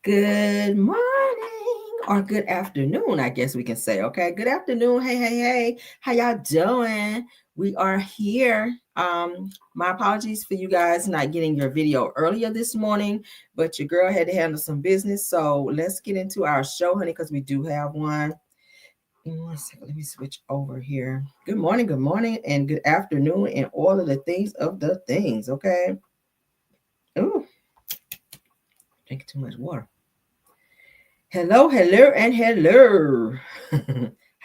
Good morning or good afternoon, I guess we can say. Okay, good afternoon. Hey. How y'all doing? We are here. My apologies for you guys not getting your video earlier this morning, but your girl had to handle some business. So let's get into our show, honey, because we do have one. In 1 second, let me switch over here. Good morning, and good afternoon, and all of the things of the things. Okay. Ooh, drinking too much water. Hello. How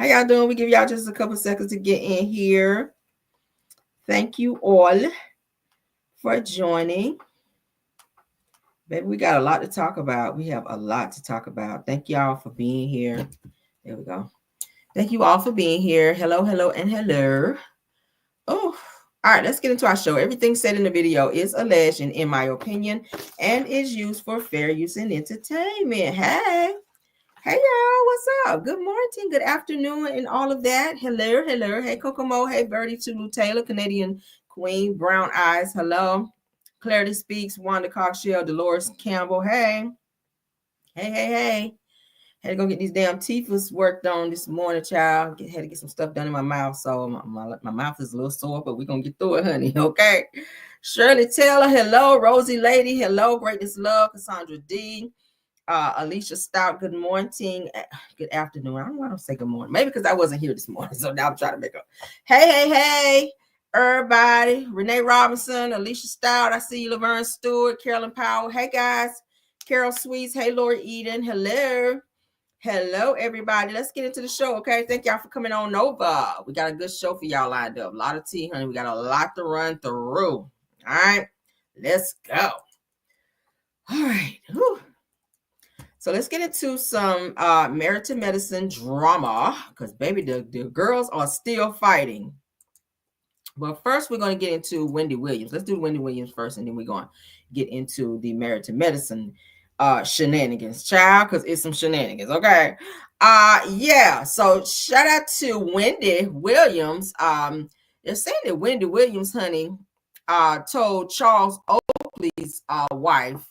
y'all doing? We give y'all just a couple seconds to get in here. Thank you all for joining. Baby, we got a lot to talk about. We have a lot to talk about. Thank y'all for being here. There we go. Thank you all for being here. Hello. Oh, all right, let's get into our show. Everything said in the video is alleged and in my opinion and is used for fair use and entertainment. Hey y'all, what's up? Good morning, good afternoon, and all of that. Hello. Hey Kokomo, hey Birdie, Tulu Taylor, Canadian Queen, Brown Eyes. Hello. Clarity Speaks, Wanda Cockshell, Dolores Campbell. Hey. Had to go get these damn teeth worked on this morning, child. Had to get some stuff done in my mouth. So my mouth is a little sore, but we're going to get through it, honey. Okay. Shirley Taylor. Hello. Rosie Lady. Hello. Greatness Love. Cassandra D. Alicia Stout. Good morning. Good afternoon. I don't want to say good morning. Maybe because I wasn't here this morning. So now I'm trying to make up. Hey. Everybody. Renee Robinson. Alicia Stout. I see you. Laverne Stewart. Carolyn Powell. Hey, guys. Carol Sweets. Hey, Lori Eden. Hello, everybody. Let's get into the show, okay? Thank y'all for coming on over. We got a good show for y'all lined up. A lot of tea, honey. We got a lot to run through. All right, let's go. All right. Whew. So let's get into some Married to Medicine drama because, baby, the girls are still fighting. But first, we're going to get into Wendy Williams. Let's do Wendy Williams first, and then we're going to get into the Married to Medicine shenanigans, child, because it's some shenanigans. Okay. Yeah. So shout out to Wendy Williams. They're saying that Wendy Williams, honey, told Charles Oakley's wife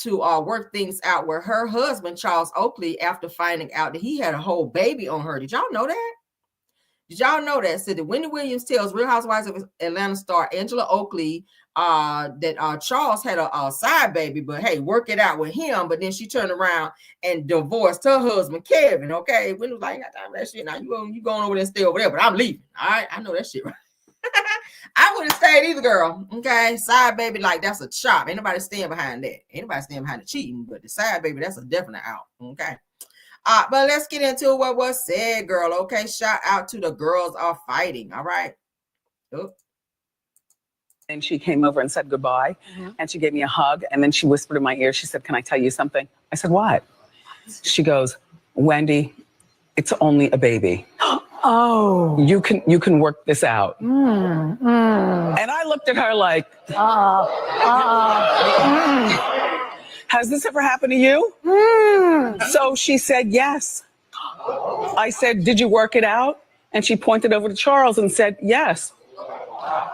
to work things out with her husband, Charles Oakley, after finding out that he had a whole baby on her. Did y'all know that? Said that Wendy Williams tells Real Housewives of Atlanta star Angela Oakley that Charles had a side baby, but hey, work it out with him. But then she turned around and divorced her husband, Kevin. Okay, Wendy was like, I got time for that shit. Now you going over there and stay over there, but I'm leaving. All right, I know that shit, right? I wouldn't stayed either, girl. Okay, side baby, like that's a chop. Ain't nobody staying behind that. Ain't nobody staying behind the cheating, but the side baby, that's a definite out. Okay. But let's get into what was said, girl. Okay, shout out to the girls are fighting. All right. Oop. And she came over and said goodbye, and she gave me a hug, and then she whispered in my ear. She said, "Can I tell you something?" I said, "What?" She goes, "Wendy, it's only a baby. Oh, you can work this out." And I looked at her like, has this ever happened to you? So she said, yes. I said, did you work it out? And she pointed over to Charles and said, yes.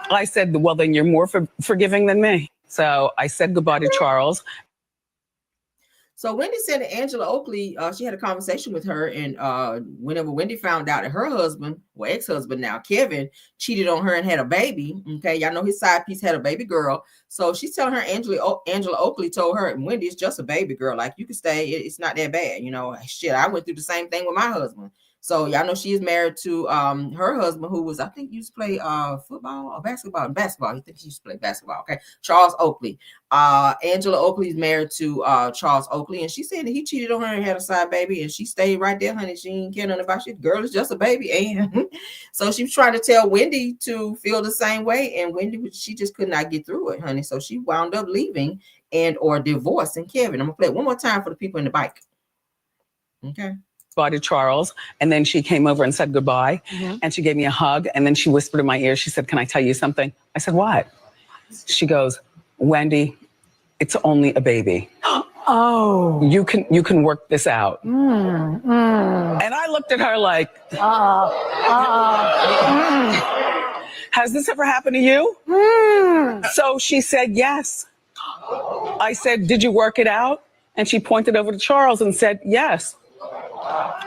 I said, well, then you're more forgiving than me. So I said goodbye to Charles. So Wendy said that Angela Oakley, she had a conversation with her, and whenever Wendy found out that her husband, or ex-husband now, Kevin, cheated on her and had a baby, okay, y'all know his side piece had a baby girl. So she's telling her Angela Oakley told her, Wendy, it's just a baby girl. Like, you can stay. It's not that bad. You know, shit, I went through the same thing with my husband. So y'all know she is married to her husband, who was, I think, used to play football or basketball. I think she used to play basketball. Okay, Charles Oakley. Angela Oakley is married to Charles Oakley, and she said that he cheated on her and had a side baby, and she stayed right there, honey. She ain't care nothing about shit. Girl, it's just a baby. And so she was trying to tell Wendy to feel the same way, and Wendy, she just could not get through it, honey. So she wound up leaving and or divorcing Kevin. I'm gonna play it one more time for the people in the bike. Okay. Bye to Charles, and then she came over and said goodbye, and she gave me a hug, and then she whispered in my ear. She said, "Can I tell you something?" I said, "What?" She goes, "Wendy, it's only a baby. Oh, you can work this out." And I looked at her like, has this ever happened to you? So she said, yes. I said, did you work it out? And she pointed over to Charles and said, yes.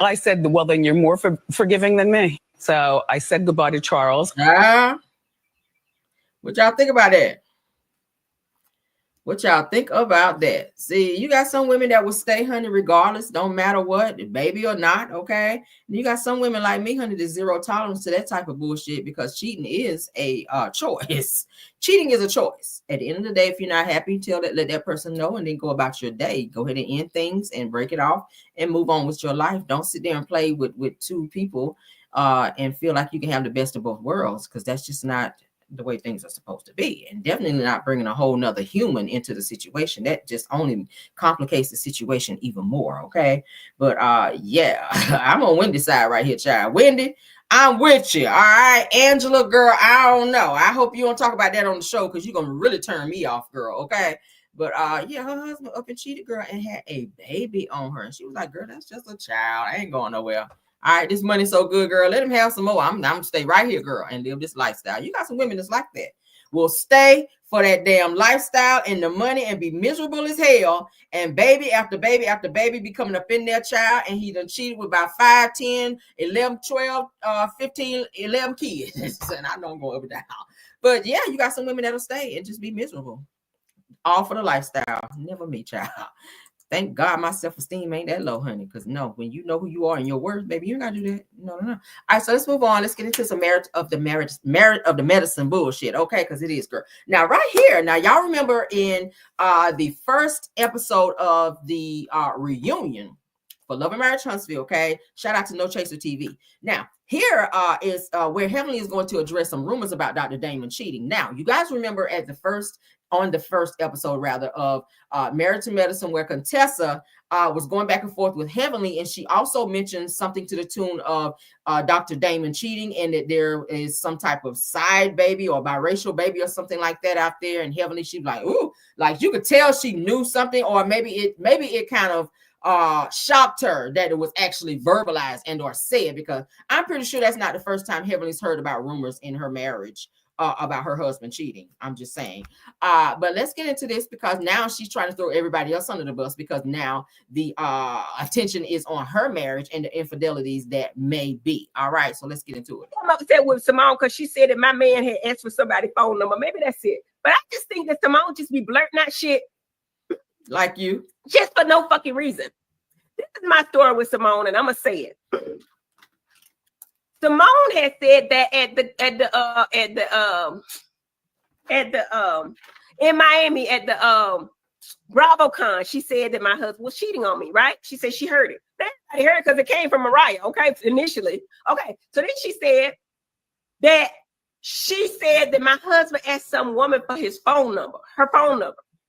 I said, well, then you're more forgiving than me. So I said goodbye to Charles. What y'all think about that? What y'all think about that? See, you got some women that will stay, honey, regardless, don't matter what, baby or not, okay? And you got some women like me, honey, there's zero tolerance to that type of bullshit because cheating is a choice. Cheating is a choice. At the end of the day, if you're not happy, let that person know and then go about your day. Go ahead and end things and break it off and move on with your life. Don't sit there and play with two people and feel like you can have the best of both worlds because that's just not the way things are supposed to be, and definitely not bringing a whole nother human into the situation. That just only complicates the situation even more. Okay, but yeah, I'm on Wendy's side right here, child. Wendy, I'm with you. All right, Angela, girl, I don't know. I hope you don't talk about that on the show because you're gonna really turn me off, girl. Okay. But yeah, her husband up and cheated, girl, and had a baby on her, and she was like, "Girl, that's just a child. I ain't going nowhere." All right, this money's so good, girl. Let him have some more. I'm gonna stay right here, girl, and live this lifestyle. You got some women that's like that. Will stay for that damn lifestyle and the money and be miserable as hell. And baby after baby after baby be coming up in their child, and he done cheated with about 5, 10, 11, 12, 15, 11 kids. And I know I'm going up and down. But yeah, you got some women that'll stay and just be miserable. All for the lifestyle. Never me, child. Thank God my self-esteem ain't that low, honey. Because no, when you know who you are and your worth, baby, you gotta do that. No. All right, so let's move on. Let's get into some merit of the medicine bullshit. Okay, because it is, girl. Now, right here, now y'all remember in the first episode of the reunion for Love and Marriage Huntsville, okay? Shout out to No Chaser TV. Now, here is where Heavenly is going to address some rumors about Dr. Damon cheating. Now, you guys remember on the first episode of Married to Medicine, where Contessa was going back and forth with Heavenly, and she also mentioned something to the tune of Dr. Damon cheating, and that there is some type of side baby or biracial baby or something like that out there. And Heavenly, she's like, ooh, like you could tell she knew something, or maybe it kind of shocked her that it was actually verbalized and or said, because I'm pretty sure that's not the first time Heavenly's heard about rumors in her marriage about her husband cheating. I'm just saying. But let's get into this, because now she's trying to throw everybody else under the bus, because now the attention is on her marriage and the infidelities that may be. All right, so let's get into it. I'm upset with Simone because she said that my man had asked for somebody's phone number. Maybe that's it. But I just think that Simone just be blurting out shit. Like you. Just for no fucking reason. This is my story with Simone, and I'm going to say it. Simone had said that in Miami at the BravoCon, she said that my husband was cheating on me, right? She said she heard it. Everybody heard it because it came from Mariah, okay, initially. Okay, so then she said that my husband asked some woman for her phone number,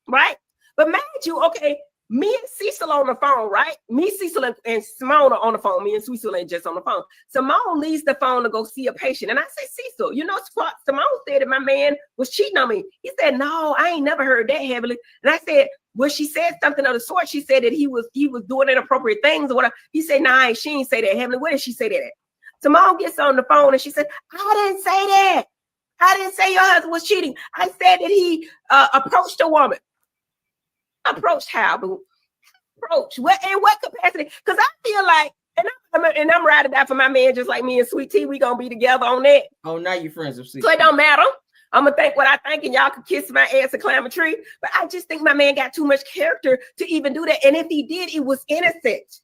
right? But mind you, okay, me and Cecil on the phone, right? Me, Cecil, and Simone are on the phone. Me and Cecil ain't just on the phone. Simone leaves the phone to go see a patient. And I say, Cecil, you know, Simone said that my man was cheating on me. He said, no, I ain't never heard that, Heavenly. And I said, well, she said something of the sort. She said that he was doing inappropriate things or whatever. He said, nah, she ain't say that, Heavenly. Where did she say that at? Simone gets on the phone and she said, I didn't say that. I didn't say your husband was cheating. I said that he approached a woman. Approached how, boo? Approach what in what capacity? Because I feel like, and I'm riding out for my man, just like me and Sweet Tea, we gonna be together on that. Oh, now you friends with Sweet. So it don't matter. I'm gonna think what I think, and y'all can kiss my ass and climb a tree. But I just think my man got too much character to even do that. And if he did, it was innocent.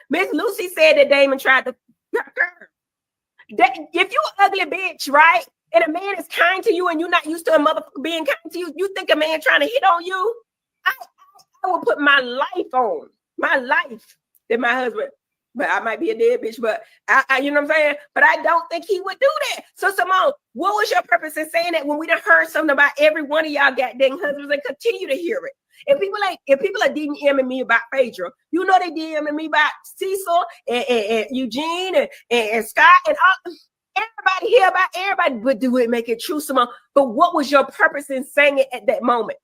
Miss Lucy said that Damon tried to. That if you an ugly bitch, right? And a man is kind to you, and you're not used to a motherfucker being kind to you, you think a man trying to hit on you? I will put my life on that my husband, but I might be a dead bitch, but I you know what I'm saying? But I don't think he would do that. So Simone, what was your purpose in saying that when we done heard something about every one of y'all goddamn husbands and continue to hear it? If people are DMing me about Phaedra, you know they DMing me about Cecil and Eugene and Scott and all. Everybody hear about everybody, but do it make it true, Simone? But what was your purpose in saying it at that moment?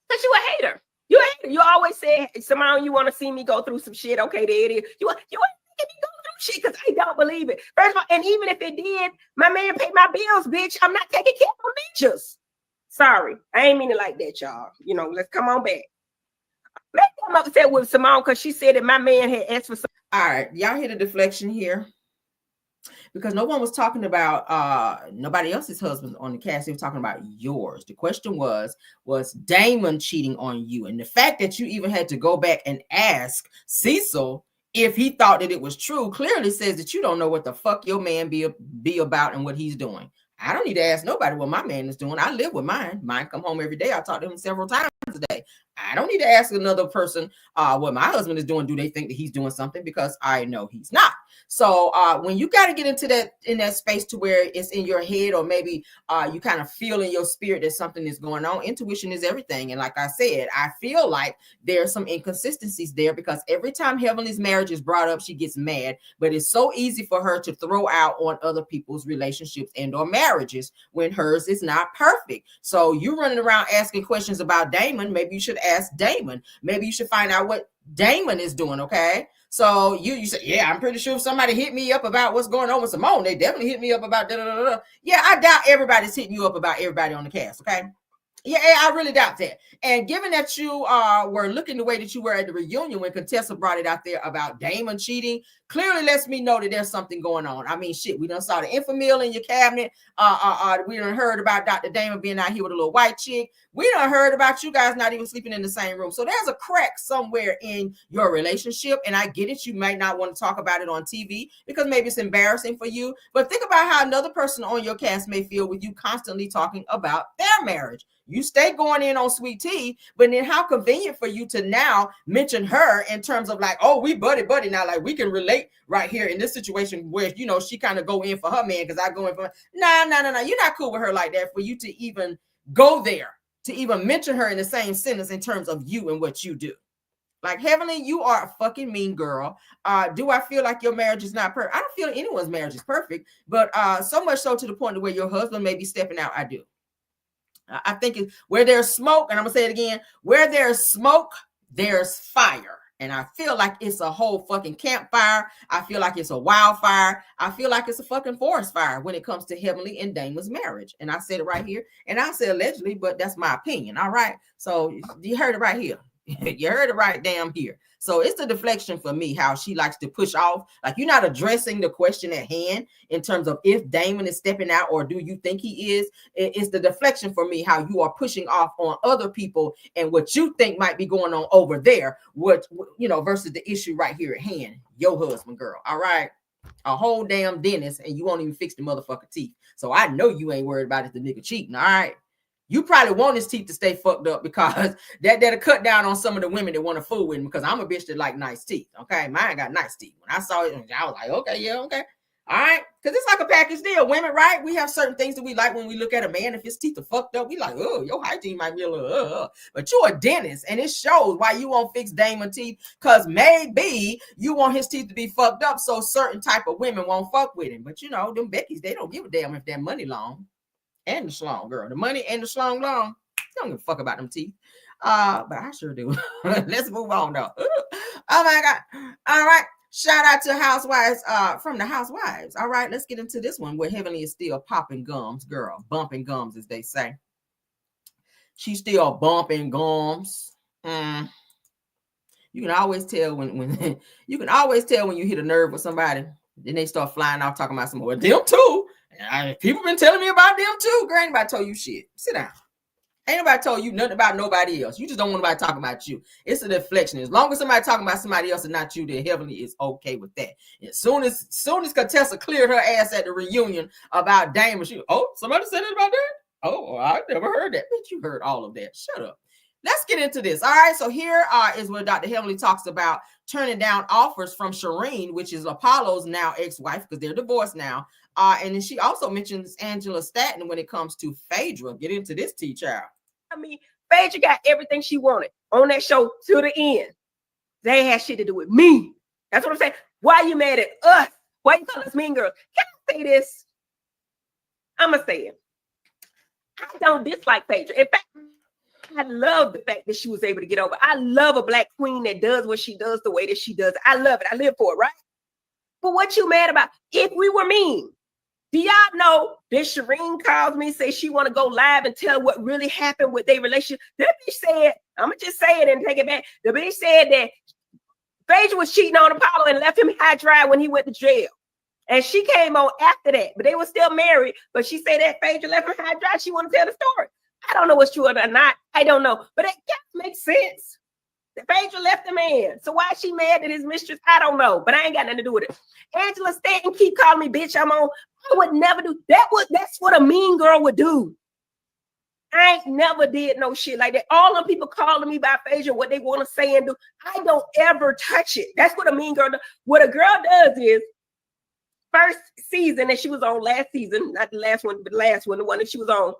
Because you a hater. You a hater. You always say, Simone, you want to see me go through some shit. Okay, there it is. You ain't making me go through shit because I don't believe it. First of all, and even if it did, my man paid my bills, bitch. I'm not taking care of bitches. Sorry. I ain't mean it like that, y'all. You know, let's come on back. Maybe I'm upset with Simone because she said that my man had asked for some. All right, y'all hear the deflection here? Because no one was talking about nobody else's husband on the cast. They were talking about yours. The question was Damon cheating on you? And the fact that you even had to go back and ask Cecil if he thought that it was true clearly says that you don't know what the fuck your man be about and what he's doing. I don't need to ask nobody what my man is doing. I live with mine. Mine come home every day. I talk to him several times a day. I don't need to ask another person what my husband is doing. Do they think that he's doing something? Because I know he's not. So when you got to get into that space to where it's in your head, or maybe you kind of feel in your spirit that something is going on, intuition is everything. And like I said, I feel like there's some inconsistencies there, because every time Heavenly's marriage is brought up, she gets mad. But it's so easy for her to throw out on other people's relationships and or marriages when hers is not perfect. So you running around asking questions about Damon. Maybe you should ask Damon. Maybe you should find out what Damon is doing. Okay. So you say, yeah, I'm pretty sure if somebody hit me up about what's going on with Simone, they definitely hit me up about da-da-da-da. Yeah, I doubt everybody's hitting you up about everybody on the cast. Okay. Yeah, I really doubt that. And given that you were looking the way that you were at the reunion when Contessa brought it out there about Damon cheating, clearly lets me know that there's something going on. I mean, shit, we done saw the infamil in your cabinet. We done heard about Dr. Damon being out here with a little white chick. We done heard about you guys not even sleeping in the same room. So there's a crack somewhere in your relationship. And I get it. You might not want to talk about it on TV because maybe it's embarrassing for you. But think about how another person on your cast may feel with you constantly talking about their marriage. You stay going in on sweet tea, but then how convenient for you to now mention her in terms of like, oh, we buddy now, like we can relate right here in this situation where, you know, she kind of go in for her man because I go in for no. You're not cool with her like that for you to even go there, to even mention her in the same sentence in terms of you and what you do. Like, Heavenly, you are a fucking mean girl. Do I feel like your marriage is not perfect? I don't feel anyone's marriage is perfect, but so much so to the point where your husband may be stepping out. I do. I think where there's smoke, and I'm gonna say it again, where there's smoke, there's fire. And I feel like it's a whole fucking campfire. I feel like it's a wildfire. I feel like it's a fucking forest fire when it comes to Heavenly and Damon's marriage. And I said it right here. And I said allegedly, but that's my opinion. All right. So you heard it right here. You heard it right damn here. So it's the deflection for me, how she likes to push off. Like, you're not addressing the question at hand in terms of if Damon is stepping out or do you think he is. It's the deflection for me, how you are pushing off on other people and what you think might be going on over there, what, you know, versus the issue right here at hand. Your husband, girl. All right. A whole damn dentist and you won't even fix the motherfucking teeth. So I know you ain't worried about it, the nigga cheating. All right. You probably want his teeth to stay fucked up because that'll cut down on some of the women that want to fool with him, because I'm a bitch that like nice teeth. Okay. Mine got nice teeth. When I saw it, I was like, okay, yeah, okay. All right. Because it's like a package deal. Women, right? We have certain things that we like when we look at a man. If his teeth are fucked up, we like, oh, your hygiene might be a little, But you're a dentist, and it shows why you won't fix Damon teeth, because maybe you want his teeth to be fucked up so certain type of women won't fuck with him. But, you know, them Beckys, they don't give a damn if their money long. And the schlong, girl. The money and the schlong long. They don't give a fuck about them teeth. But I sure do. Let's move on, though. Oh, my God. All right. Shout out to Housewives from the Housewives. All right. Let's get into this one where Heavenly is still popping gums, girl. Bumping gums, as they say. She's still bumping gums. You can always tell when you can always tell when you hit a nerve with somebody. Then they start flying off talking about some more. Them too. People been telling me about them too. Girl, ain't nobody told you shit. Sit down. Ain't nobody told you nothing about nobody else. You just don't want nobody talking about you. It's a deflection. As long as somebody talking about somebody else and not you, then Heavenly is okay with that. As soon as Contessa cleared her ass at the reunion about Damon, somebody said it about that? Oh, I never heard that. Bitch, you heard all of that. Shut up. Let's get into this. All right. So here is where Dr. Heavenly talks about turning down offers from Shireen, which is Apollo's now ex-wife, because they're divorced now. And then she also mentions Angela Stanton when it comes to Phaedra. Get into this, T-child. I mean, Phaedra got everything she wanted on that show to the end. They had shit to do with me. That's what I'm saying. Why are you mad at us? Why you call us mean girls? Can I say this? I'm going to say it. I don't dislike Phaedra. In fact, I love the fact that she was able to get over. I love a black queen that does what she does the way that she does. I love it. I live for it, right? But what you mad about? If we were mean, Do y'all know that Shireen calls me, say she want to go live and tell what really happened with their relationship? That bitch said, I'm going to just say it and take it back. The bitch said that Phaedra was cheating on Apollo and left him high dry when he went to jail. And she came on after that, but they were still married. But she said that Phaedra left him high dry. She want to tell the story. I don't know what's true or not. I don't know. But it makes sense. That Phaedra left the man. So why is she mad at his mistress? I don't know. But I ain't got nothing to do with it. Angela Stanton keep calling me bitch. I would never do that. That's what a mean girl would do. I ain't never did no shit like that. All them people calling me by Phaedra, what they want to say and do, I don't ever touch it. That's what a mean girl does. What a girl does is, first season that she was on last season, not the last one, but the last one, the one that she was on,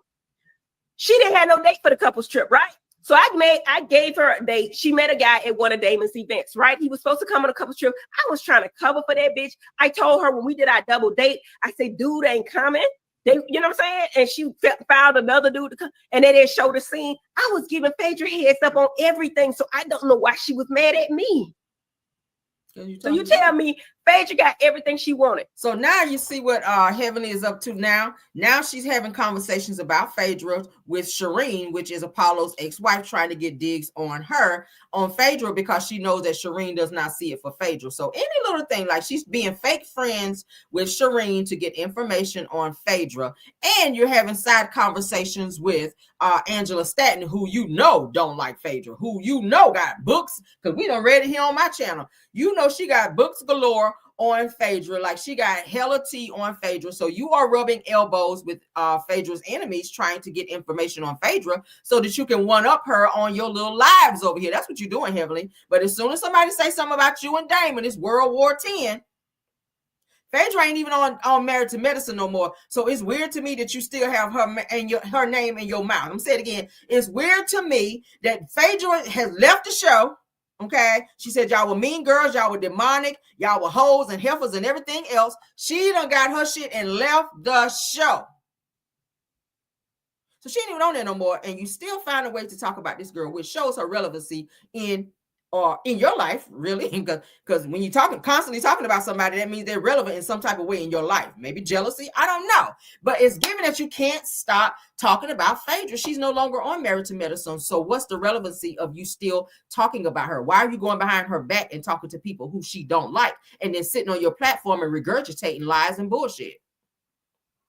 she didn't have no date for the couples trip, right? So I gave her a date. She met a guy at one of Damon's events, right? He was supposed to come on a couples trip. I was trying to cover for that bitch. I told her when we did our double date, I said, dude ain't coming. You know what I'm saying? And she found another dude to come, and they didn't show the scene. I was giving Phaedra heads up on everything, so I don't know why she was mad at me. So you tell me Phaedra got everything she wanted. So now you see what Heavenly is up to now. Now she's having conversations about Phaedra with Shireen, which is Apollo's ex-wife, trying to get digs on her, on Phaedra, because she knows that Shireen does not see it for Phaedra. So any little thing, like she's being fake friends with Shireen to get information on Phaedra. And you're having side conversations with Angela Stanton, who you know don't like Phaedra, who you know got books, because we done read it here on my channel. You know she got books galore on Phaedra, like she got hella tea on Phaedra. So you are rubbing elbows with Phaedra's enemies, trying to get information on Phaedra so that you can one up her on your little lives over here. That's what you're doing, Heavenly. But as soon as somebody say something about you and Damon, it's World War X. Phaedra ain't even on Married to Medicine no more. So it's weird to me that you still have her and her name in your mouth. I'm saying it again. It's weird to me that Phaedra has left the show. Okay, she said y'all were mean girls, y'all were demonic, y'all were hoes and heifers and everything else. She done got her shit and left the show. So she ain't even on there no more, and you still find a way to talk about this girl, which shows her relevancy in your life, really, because when you're constantly talking about somebody, that means they're relevant in some type of way in your life. Maybe jealousy, I don't know, but it's given that you can't stop talking about Phaedra. She's no longer on Married to Medicine. So what's the relevancy of you still talking about her? Why are you going behind her back and talking to people who she don't like, and then sitting on your platform and regurgitating lies and bullshit?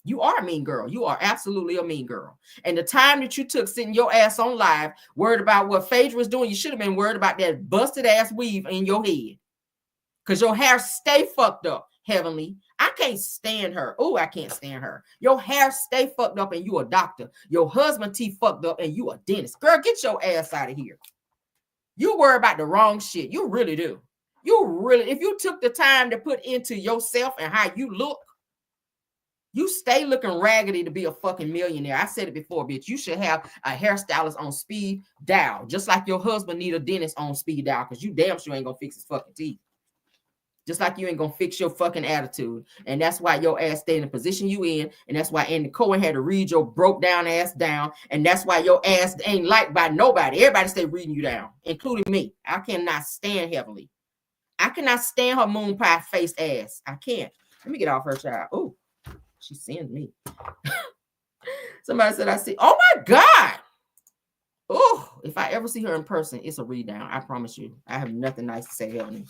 You are a mean girl. You are absolutely a mean girl. And the time that you took sitting your ass on live, worried about what Phaedra was doing, you should have been worried about that busted ass weave in your head. Because your hair stay fucked up, Heavenly. I can't stand her. Oh, I can't stand her. Your hair stay fucked up and you a doctor. Your husband teeth fucked up and you a dentist. Girl, get your ass out of here. You worry about the wrong shit. You really do. If you took the time to put into yourself and how you look, you stay looking raggedy to be a fucking millionaire. I said it before, bitch. You should have a hairstylist on speed dial, just like your husband need a dentist on speed dial, because you damn sure ain't gonna fix his fucking teeth. Just like you ain't gonna fix your fucking attitude. And that's why your ass stay in the position you in. And that's why Andy Cohen had to read your broke down ass down. And that's why your ass ain't liked by nobody. Everybody stay reading you down, including me. I cannot stand Heavenly. I cannot stand her moon pie faced ass. I can't. Let me get off her, child. Oh. She sends me. Somebody said, I see. Oh my God. Oh, if I ever see her in person, it's a read down. I promise you. I have nothing nice to say to Helen.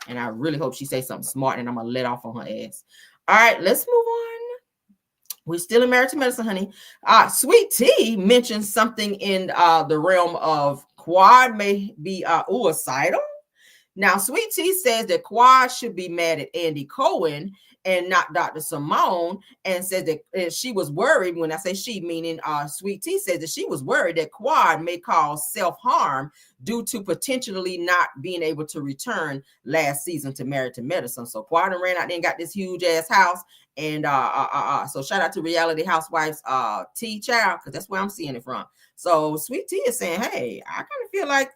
And I really hope she says something smart and I'm going to let off on her ass. All right, let's move on. We're still in Married to Medicine, honey. Sweet Tea mentioned something in the realm of Quad may be suicidal. Now, Sweet Tea says that Quad should be mad at Andy Cohen and not Dr. Simone, and says that she was worried. When I say she, meaning Sweet Tea, says that she was worried that Quad may cause self-harm due to potentially not being able to return last season to Married to Medicine. So Quad ran out there and got this huge ass house. And so shout out to Reality Housewives T child, because that's where I'm seeing it from. So Sweet Tea is saying, hey, I kind of feel like,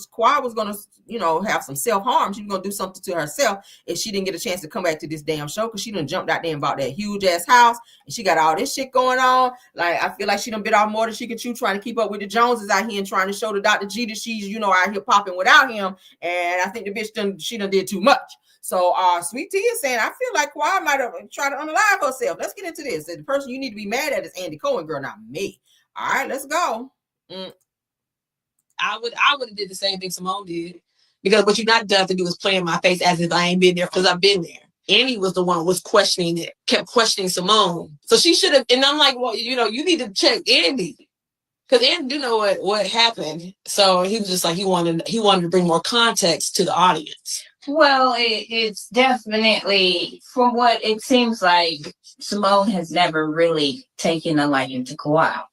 Quad was going to, have some self-harm. She was going to do something to herself if she didn't get a chance to come back to this damn show, because she done jumped out there and bought that huge ass house, and she got all this shit going on. Like, I feel like she done bit off more than she could chew, trying to keep up with the Joneses out here and trying to show the Dr. G that she's, out here popping without him. And I think the bitch she done did too much. So Sweet Tea is saying, I feel like Quad might have tried to unalive herself. Let's get into this. The person you need to be mad at is Andy Cohen, girl, not me. All right, let's go. I would have did the same thing Simone did, because what you're not done to do is play in my face as if I ain't been there, because I've been there. Annie was the one who was questioning it, kept questioning Simone. So she should have, and I'm like, well, you need to check Andy, because Andy do know what happened. So he was just like, he wanted to bring more context to the audience. Well, it's definitely, from what it seems like, Simone has never really taken a liking to Kawhi.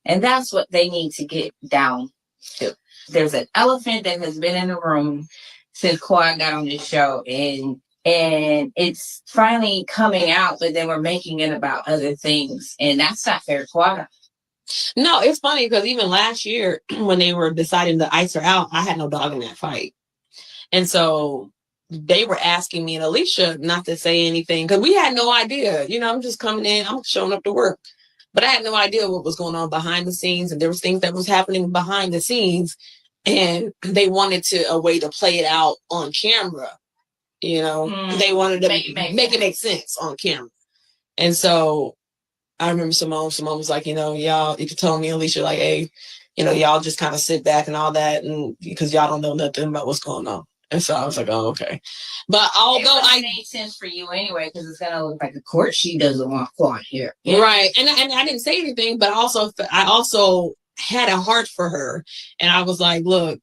And that's what they need to get down to. There's an elephant that has been in the room since Kawhi got on this show, and it's finally coming out, but then we're making it about other things, and that's not fair to Kawhi. No, it's funny because even last year when they were deciding to ice her out, I had no dog in that fight. And so they were asking me and Alicia not to say anything because we had no idea. I'm just coming in, I'm showing up to work. But I had no idea what was going on behind the scenes, and there was things that was happening behind the scenes, and they wanted a way to play it out on camera. They wanted to make it make sense on camera. And so I remember Simone was like, y'all, you could tell me, Alicia, like, hey, y'all just kind of sit back and all that, and because y'all don't know nothing about what's going on. And so I was like, oh, okay. But although it made sense for you anyway, because it's gonna look like a court. She doesn't want Quad here, right? And I didn't say anything, but I also had a heart for her, and I was like, look,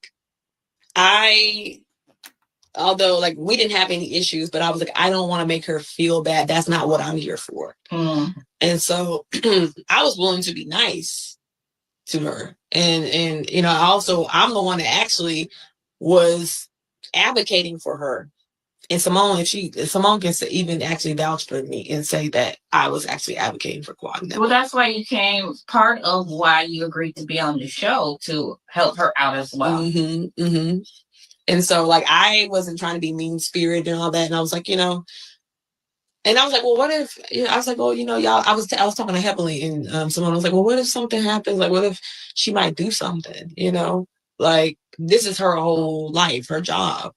although like we didn't have any issues, but I was like, I don't want to make her feel bad. That's not what I'm here for. And so I was willing to be nice to her, and I'm the one that actually was advocating for her. And Simone, if Simone can even actually vouch for me and say that I was actually advocating for Quad. Well, that's why you came, part of why you agreed to be on the show, to help her out as well. And so like I wasn't trying to be mean-spirited and all that. And I was like, and I was like, well, what if, I was like, well, y'all, I was talking to Heavenly, and Simone was like, well, what if something happens? Like, what if she might do something, like this is her whole life, her job.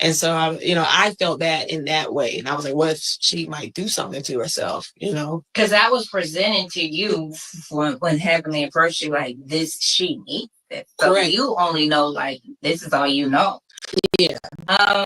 And so, I felt that in that way. And I was like, what if she might do something to herself, Because that was presented to you when Heavenly approached you, like, she needs it. So correct. You only know, like, this is all you know. Yeah.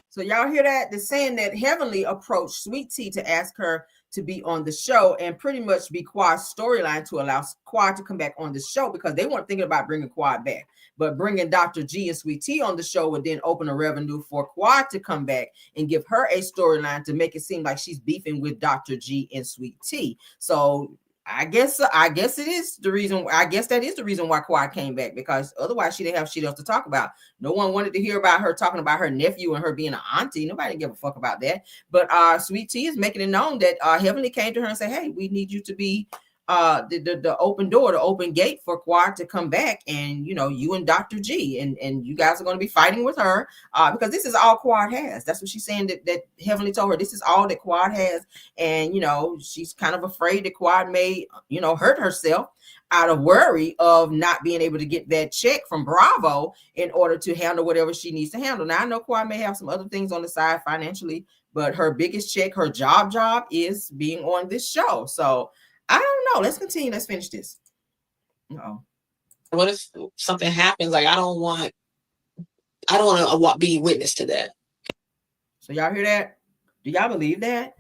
So y'all hear that? They're saying that Heavenly approached Sweet Tea to ask her to be on the show and pretty much be Quad's storyline to allow Quad to come back on the show, because they weren't thinking about bringing Quad back. But bringing Dr. G and Sweet Tea on the show would then open a revenue for Quad to come back and give her a storyline to make it seem like she's beefing with Dr. G and Sweet Tea. So I guess it is the reason. I guess that is the reason why Quad came back, because otherwise she didn't have shit else to talk about. No one wanted to hear about her talking about her nephew and her being an auntie. Nobody gave a fuck about that. But Sweet Tea is making it known that Heavenly came to her and said, "Hey, we need you to be the open door, the open gate for Quad to come back, and you and Dr. G and you guys are going to be fighting with her because this is all Quad has." That's what she's saying, that Heavenly told her this is all that Quad has, and she's kind of afraid that Quad may hurt herself out of worry of not being able to get that check from Bravo in order to handle whatever she needs to handle. Now I know Quad may have some other things on the side financially, but her biggest check, her job is being on this show. So I don't know. Let's continue. Let's finish this. No. What if something happens? Like, I don't want to be witness to that. So y'all hear that? Do y'all believe that?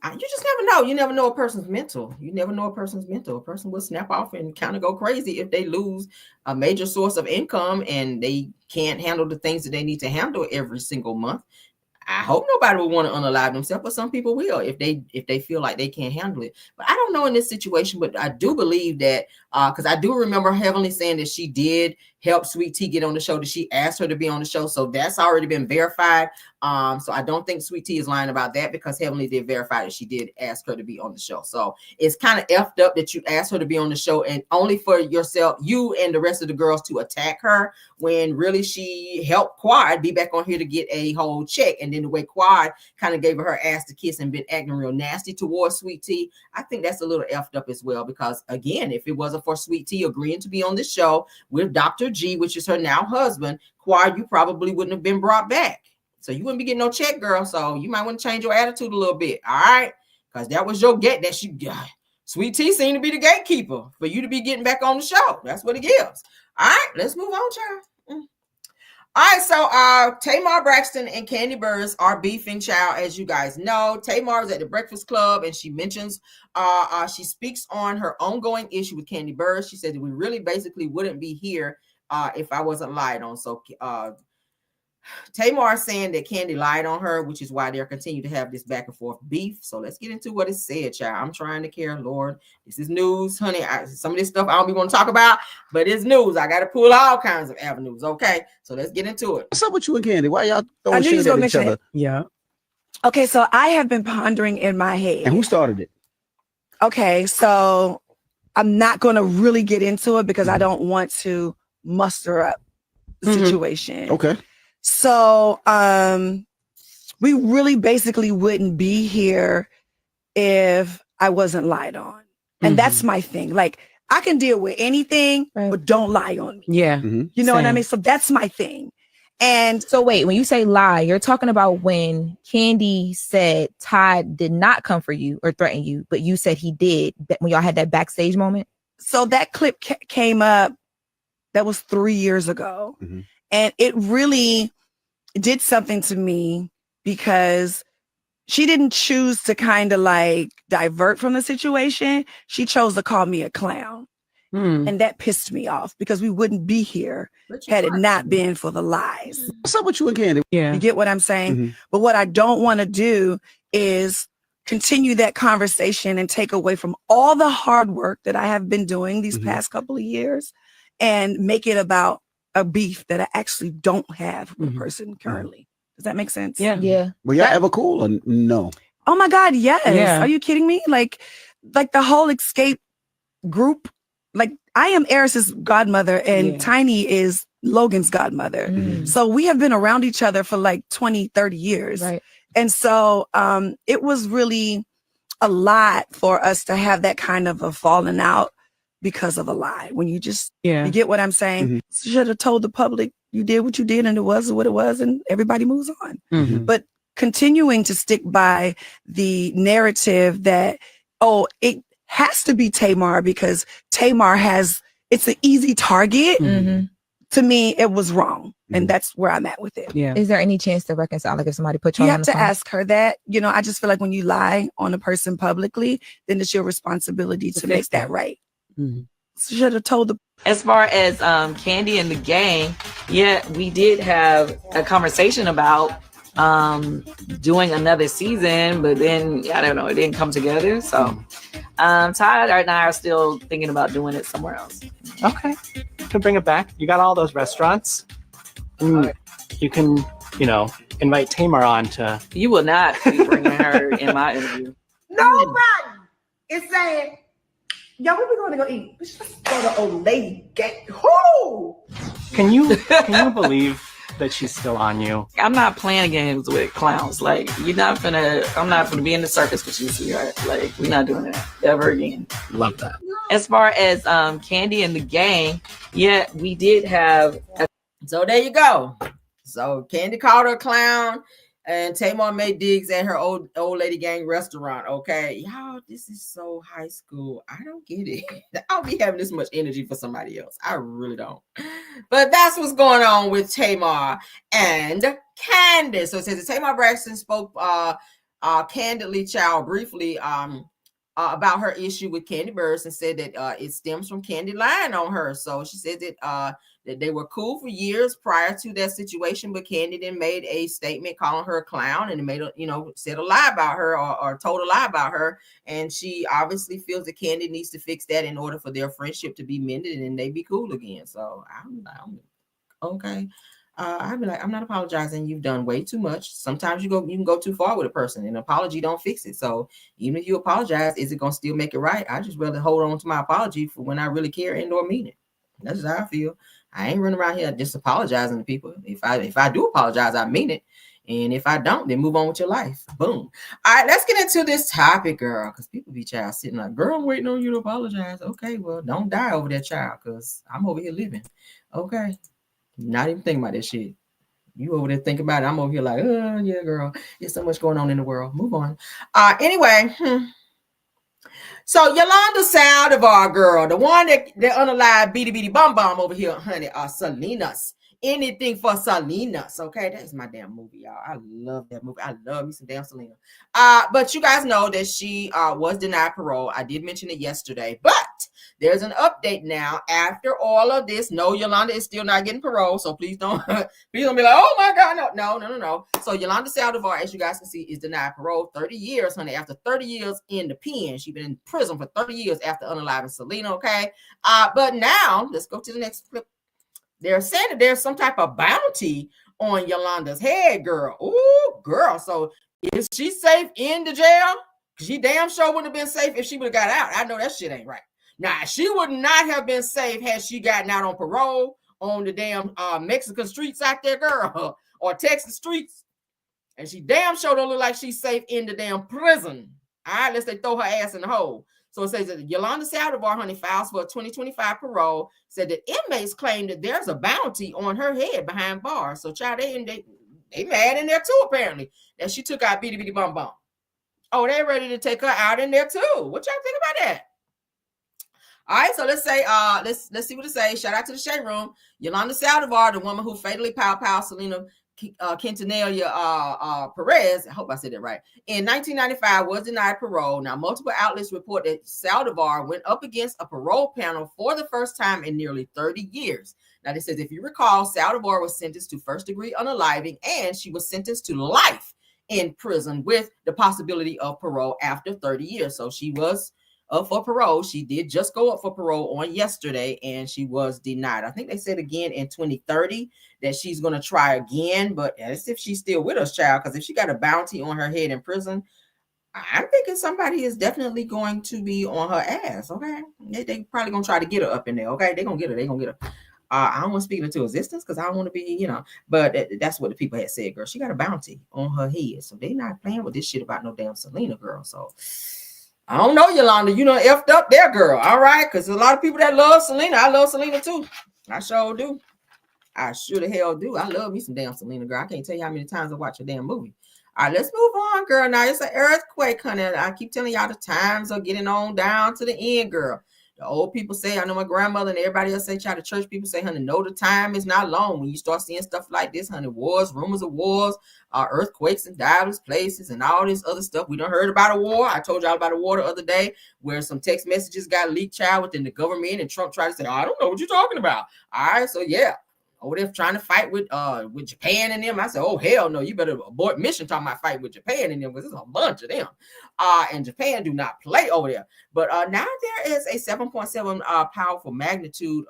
You just never know. You never know a person's mental. A person will snap off and kind of go crazy if they lose a major source of income and they can't handle the things that they need to handle every single month. I hope nobody will want to unalive themselves, but some people will if they feel like they can't handle it. But I don't know in this situation, but I do believe that because I do remember Heavenly saying that she did helped Sweet Tea get on the show, that she asked her to be on the show. So that's already been verified. So I don't think Sweet Tea is lying about that, because Heavenly did verify that she did ask her to be on the show. So it's kind of effed up that you asked her to be on the show and only for yourself, you and the rest of the girls to attack her, when really she helped Quad be back on here to get a whole check. And then the way Quad kind of gave her ass to kiss and been acting real nasty towards Sweet Tea, I think that's a little effed up as well. Because again, if it wasn't for Sweet Tea agreeing to be on this show with Dr. G, which is her now husband, Quad, you probably wouldn't have been brought back. So you wouldn't be getting no check, girl. So you might want to change your attitude a little bit. All right. Because that was your get that she got. Sweet Tea seemed to be the gatekeeper for you to be getting back on the show. That's what it gives. All right. Let's move on, child. All right. So Tamar, Braxton, and Kandi Burruss are beefing, child. As you guys know, Tamar is at the Breakfast Club, and she mentions, she speaks on her ongoing issue with Kandi Burruss. She said that we really basically wouldn't be here if I wasn't lied on. So Tamar saying that Kandi lied on her, which is why they're continuing to have this back and forth beef. So let's get into what it said, child. I'm trying to care, Lord. This is news, honey. Some of this stuff I don't be want to talk about, but it's news. I got to pull all kinds of avenues. Okay, so let's get into it. What's up with you and Kandi? Why y'all throwing shit at each other? Yeah. Okay, so I have been pondering in my head. And who started it? Okay, so I'm not going to really get into it because I don't want to muster up the situation. Okay. So we really basically wouldn't be here if I wasn't lied on. And that's my thing. Like, I can deal with anything, but don't lie on me. Yeah. You know what I mean? So that's my thing. And so wait, when you say lie, you're talking about when Kandi said Todd did not come for you or threaten you, but you said he did, when y'all had that backstage moment? So that clip came up, that was 3 years ago. And it really did something to me because she didn't choose to kind of like divert from the situation. She chose to call me a clown. And that pissed me off because we wouldn't be here had it not been for the lies. What's up with you and Kandi? Yeah. You get what I'm saying? But what I don't want to do is continue that conversation and take away from all the hard work that I have been doing these past couple of years and make it about a beef that I actually don't have with a person currently. Does that make sense? Yeah. Yeah. Were y'all ever cool or no? Oh my God, yes. Yeah. Are you kidding me? Like the whole Escape group, like I am Eris's godmother and Tiny is Logan's godmother. So we have been around each other for like 20, 30 years. Right. And so it was really a lot for us to have that kind of a falling out because of a lie. When you just, you get what I'm saying? Should have told the public you did what you did and it was what it was and everybody moves on. But continuing to stick by the narrative that, oh, it has to be Tamar because Tamar it's an easy target. To me, it was wrong. And that's where I'm at with it. Yeah. Is there any chance to reconcile? Like if somebody put you You on have the to phone? ask her that. You know, I just feel like when you lie on a person publicly, then it's your responsibility to make that right. Should have told the. As far as Kandi and the gang, we did have a conversation about doing another season, but then I don't know, it didn't come together. So Todd and I are still thinking about doing it somewhere else. Okay, could bring it back. You got all those restaurants. You can, invite Tamar on to. You will not be bringing her in my interview. Nobody is saying, yo, where we going to go eat? Let's just go to Old Lady Gang. Who? Can you believe that she's still on you? I'm not playing games with clowns. Like, I'm not gonna be in the circus with you, sweetheart. Like, we're not doing that ever again. Love that. As far as Kandi and the gang, we did have. So there you go. So Kandi called her a clown, and Tamar made digs at her old lady gang restaurant. Okay, y'all, this is so high school. I don't get it. I don't be having this much energy for somebody else. I really don't. But that's what's going on with Tamar and Kandi. So it says that Tamar Braxton spoke candidly, child, briefly about her issue with Kandi Burruss and said that it stems from Kandi lying on her. So she said that that they were cool for years prior to that situation, but Kandi then made a statement calling her a clown and made a, said a lie about her or told a lie about her. And she obviously feels that Kandi needs to fix that in order for their friendship to be mended and they be cool again. So I'm okay. I'd be like, I'm not apologizing. You've done way too much. Sometimes you can go too far with a person, and an apology don't fix it. So even if you apologize, is it gonna still make it right? I just rather hold on to my apology for when I really care and or mean it. That's just how I feel. I ain't running around here just apologizing to people. If I do apologize, I mean it. And if I don't, then move on with your life. Boom. All right, let's get into this topic, girl. Because people be child sitting like, girl, I'm waiting on you to apologize. Okay, well, don't die over that child, because I'm over here living. Okay. Not even thinking about this shit. You over there thinking about it. I'm over here like, oh, yeah, girl. There's so much going on in the world. Move on. Anyway. So Yolanda Saldivar, girl, the one that unalive beady bum over here, honey, Salinas. Anything for Salinas, okay? That's my damn movie, y'all. I love that movie. I love me some damn Selena. But you guys know that she was denied parole. I did mention it yesterday, but there's an update now after all of this. No, Yolanda is still not getting parole, so please don't be like, oh my God, no. So Yolanda Saldivar, as you guys can see, is denied parole 30 years, honey. After 30 years in the pen, she's been in prison for 30 years after unaliving Selena, okay? But now let's go to the next clip. They're saying that there's some type of bounty on Yolanda's head, girl. Ooh, girl. So is she safe in the jail? She damn sure wouldn't have been safe if she would have got out. I know that shit ain't right. Now, she would not have been safe had she gotten out on parole on the damn Mexican streets out there, girl, or Texas streets. And she damn sure don't look like she's safe in the damn prison. All right, let's say throw her ass in the hole. So it says that Yolanda Saldivar, honey, files for a 2025 parole, said that inmates claim that there's a bounty on her head behind bars. So, child, they mad in there too, apparently, that she took out bitty bum. Oh, they're ready to take her out in there too. What y'all think about that? All right, so let's say, let's see what it says. Shout out to the Shade Room. Yolanda Saldivar, the woman who fatally pow Selena Quintanilla Perez, I hope I said that right, in 1995 was denied parole. Now, multiple outlets report that Saldivar went up against a parole panel for the first time in nearly 30 years. Now, this says, if you recall, Saldivar was sentenced to first-degree unaliving, and she was sentenced to life in prison with the possibility of parole after 30 years. So she was up for parole. She did just go up for parole on yesterday, and she was denied. I think they said again in 2030 that she's going to try again, but as if she's still with us, child, because if she got a bounty on her head in prison, I'm thinking somebody is definitely going to be on her ass, okay? They probably going to try to get her up in there, okay? They're going to get her. I don't want to speak into existence because I don't want to be, but that's what the people had said, girl. She got a bounty on her head, so they not playing with this shit about no damn Selena, girl, so I don't know, Yolanda. You done effed up there, girl. All right, because there's a lot of people that love Selena. I love Selena too. I sure do. I sure the hell do. I love me some damn Selena, girl. I can't tell you how many times I watch a damn movie. All right, let's move on, girl. Now it's an earthquake, honey. I keep telling y'all the times are getting on down to the end, girl. The old people say, I know my grandmother and everybody else say, child, the church people say, honey, no, the time is not long. When you start seeing stuff like this, honey, wars, rumors of wars, earthquakes in diverse places and all this other stuff. We done heard about a war. I told y'all about a war the other day where some text messages got leaked, child, within the government, and Trump tried to say, I don't know what you're talking about. All right, so yeah. Over there trying to fight with Japan and them. I said, oh, hell no, you better abort mission talking about fight with Japan and them because there's a bunch of them. And Japan do not play over there. But now there is a 7.7 powerful magnitude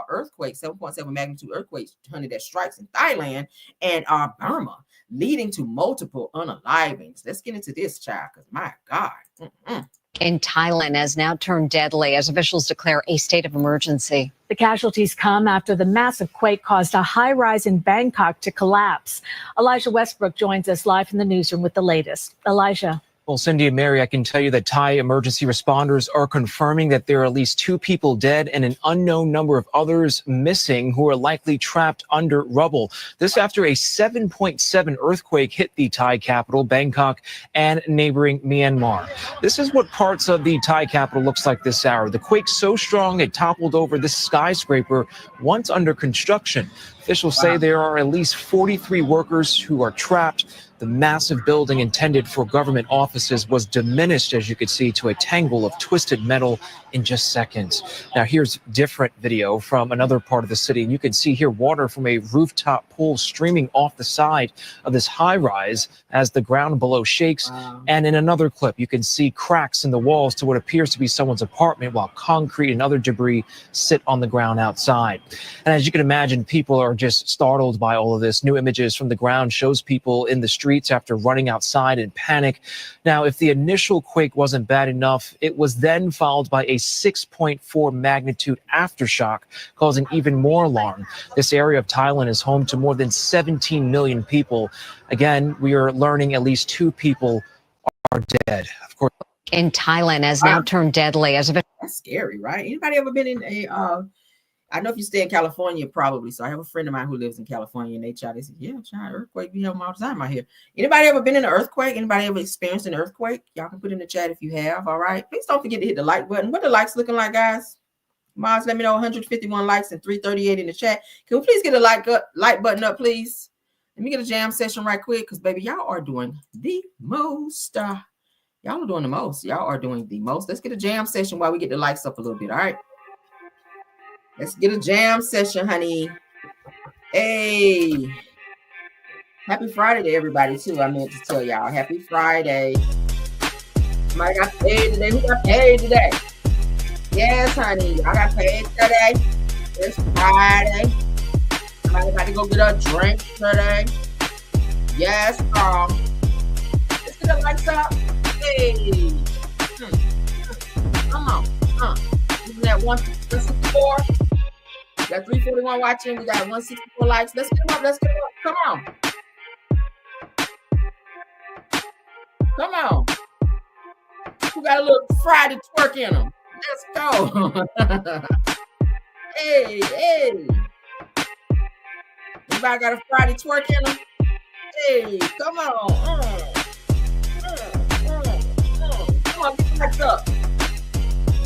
earthquake, 7.7 magnitude earthquake, honey, that strikes in Thailand and Burma, leading to multiple unalivings. Let's get into this, child, because my God. In Thailand has now turned deadly as officials declare a state of emergency. The casualties come after the massive quake caused a high rise in Bangkok to collapse. Elijah Westbrook joins us live in the newsroom with the latest. Elijah. Well, Cindy and Mary, I can tell you that Thai emergency responders are confirming that there are at least 2 people dead and an unknown number of others missing who are likely trapped under rubble. This after a 7.7 earthquake hit the Thai capital, Bangkok, and neighboring Myanmar. This is what parts of the Thai capital looks like this hour. The quake so strong it toppled over this skyscraper once under construction. Officials say there are at least 43 workers who are trapped. The massive building intended for government offices was diminished, as you could see, to a tangle of twisted metal in just seconds. Now, here's different video from another part of the city, and you can see here water from a rooftop pool streaming off the side of this high-rise as the ground below shakes. Wow. And in another clip, you can see cracks in the walls to what appears to be someone's apartment, while concrete and other debris sit on the ground outside. And as you can imagine, people are just startled by all of this. New images from the ground shows people in the streets after running outside in panic. Now, if the initial quake wasn't bad enough, it was then followed by a 6.4 magnitude aftershock, causing even more alarm. This area of Thailand is home to more than 17 million people. Again, we are learning at least 2 people are dead. Of course, in Thailand has now turned deadly as of That's scary, right? Anybody ever been in a I know if you stay in California, probably. So I have a friend of mine who lives in California, and they said, yeah, child, earthquake, we have them all the time out here. Anybody ever been in an earthquake? Anybody ever experienced an earthquake? Y'all can put in the chat if you have, all right? Please don't forget to hit the like button. What the likes looking like, guys? Mars, let me know. 151 likes and 338 in the chat. Can we please get a like button up, please? Let me get a jam session right quick, because, baby, y'all are doing the most. Y'all are doing the most. Y'all are doing the most. Let's get a jam session while we get the likes up a little bit, all right? Let's get a jam session, honey. Hey. Happy Friday to everybody, too. I meant to tell y'all. Happy Friday. Somebody got paid today. Who got paid today? Yes, honey. I got paid today. It's Friday. Somebody about to go get a drink today. Yes, girl. Let's get the lights up. Hey. Come on. Isn't that 164? We got 341 watching. We got 164 likes. Let's get them up. Let's get them up. Come on. Who got a little Friday twerk in them? Let's go. Hey. Anybody got a Friday twerk in them? Hey, come on. Come on, get the lights up.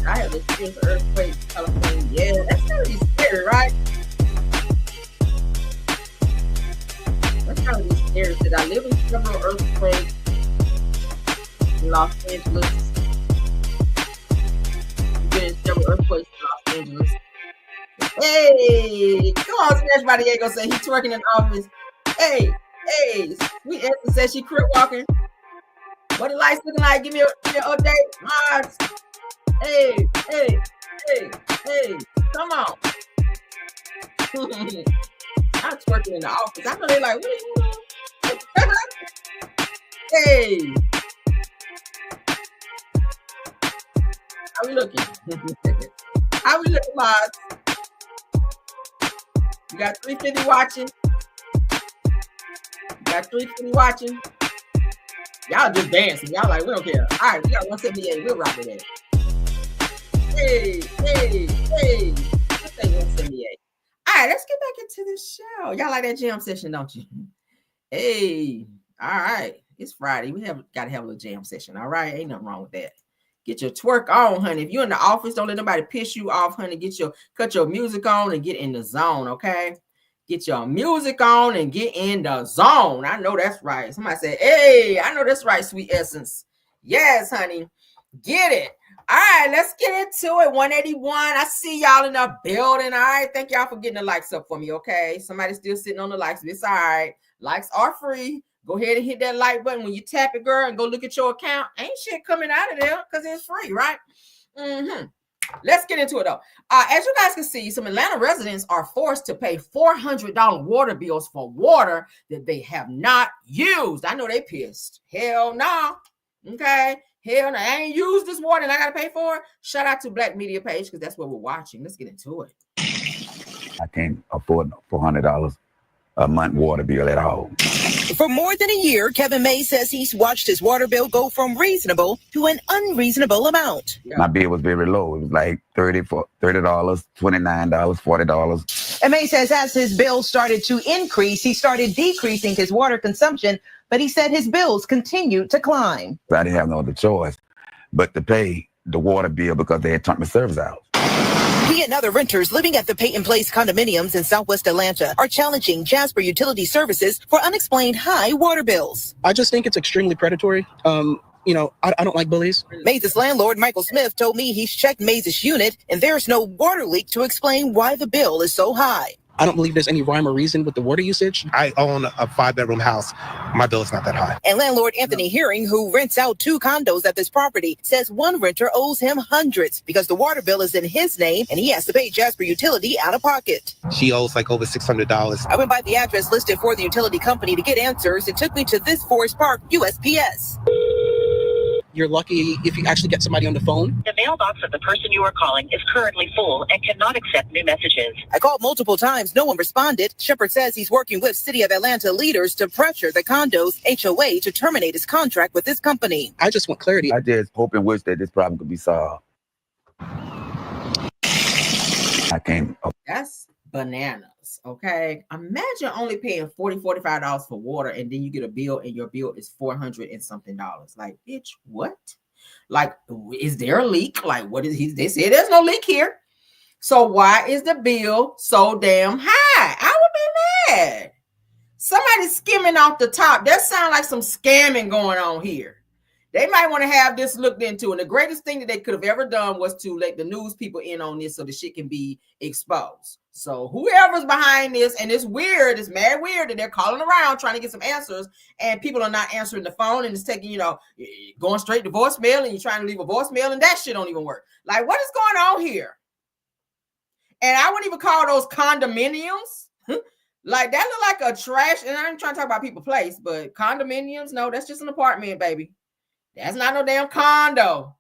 I have experienced an earthquake in California. Yeah, that's gotta be scary, right? That's gotta be scary. Did I live in several earthquakes in Los Angeles? Been in several earthquakes in Los Angeles. Hey, come on, Smash by Diego say he's twerking in the office. Hey, Sweet Esther says she crip walking. What the lights looking like? Give me an update. Mods. Hey, come on. I'm twerking in the office. I know they're like, what are you doing? Hey. How we looking? How we looking, mods? You got 350 watching. Y'all just dancing. Y'all like, we don't care. All right, we got 178. We'll rock with that. Hey. Let's say 178. All right, let's get back into the show. Y'all like that jam session, don't you? Hey, all right. It's Friday. We got to have a little jam session. All right, ain't nothing wrong with that. Get your twerk on, honey. If you're in the office, don't let nobody piss you off, honey. Cut your music on and get in the zone, okay? Get your music on and get in the zone. I know that's right. Somebody said, hey, I know that's right, Sweet Essence. Yes, honey. Get it. All right, let's get into it. 181. I see y'all in the building. All right. Thank y'all for getting the likes up for me, okay? Somebody's still sitting on the likes. It's all right. Likes are free. Go ahead and hit that like button. When you tap it, girl, and go look at your account, ain't shit coming out of there because it's free, right? Let's get into it, though. As you guys can see, some Atlanta residents are forced to pay $400 water bills for water that they have not used. I know they pissed. Hell no. Okay. Hell no. I ain't used this water and I got to pay for it. Shout out to Black Media Page because that's what we're watching. Let's get into it. I can't afford $400 a month water bill at all. For more than a year, Kevin May says he's watched his water bill go from reasonable to an unreasonable amount. My bill was very low. It was like $30, $29, $40. And May says as his bill started to increase, he started decreasing his water consumption, but he said his bills continued to climb. I didn't have no other choice but to pay the water bill because they had turned my service out. He and other renters living at the Peyton Place condominiums in Southwest Atlanta are challenging Jasper Utility Services for unexplained high water bills. I just think it's extremely predatory. I don't like bullies. Maze's landlord, Michael Smith, told me he's checked Maze's unit and there's no water leak to explain why the bill is so high. I don't believe there's any rhyme or reason with the water usage. I own a 5-bedroom house. My bill is not that high. And landlord Anthony Herring, who rents out 2 condos at this property, says one renter owes him hundreds because the water bill is in his name and he has to pay Jasper Utility out of pocket. She owes like over $600. I went by the address listed for the utility company to get answers. It took me to this Forest Park USPS. You're lucky if you actually get somebody on the phone. The mailbox of the person you are calling is currently full and cannot accept new messages. I called multiple times. No one responded. Shepard says he's working with City of Atlanta leaders to pressure the condo's HOA to terminate his contract with this company. I just want clarity. I just hope and wish that this problem could be solved. I can't. That's bananas. Okay. Imagine only paying $45 for water and then you get a bill and your bill is $400 and something. Like, bitch, what? Like, is there a leak? Like, what is he? They say there's no leak here. So why is the bill so damn high? I would be mad. Somebody skimming off the top. That sounds like some scamming going on here. They might want to have this looked into. And the greatest thing that they could have ever done was to let the news people in on this so the shit can be exposed. So whoever's behind this, and it's weird, it's mad weird that they're calling around trying to get some answers and people are not answering the phone and it's taking, going straight to voicemail and you're trying to leave a voicemail and that shit don't even work. Like, what is going on here? And I wouldn't even call those condominiums. Like, that look like a trash. And I'm trying to talk about people's place, but condominiums, no, that's just an apartment, baby. That's not no damn condo.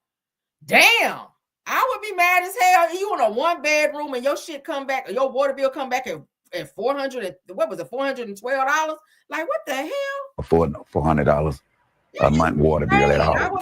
Damn. I would be mad as hell. You in a 1-bedroom and your shit come back, or your water bill come back at $400. What was it? $412? Like, what the hell? $400 a month water bill at all.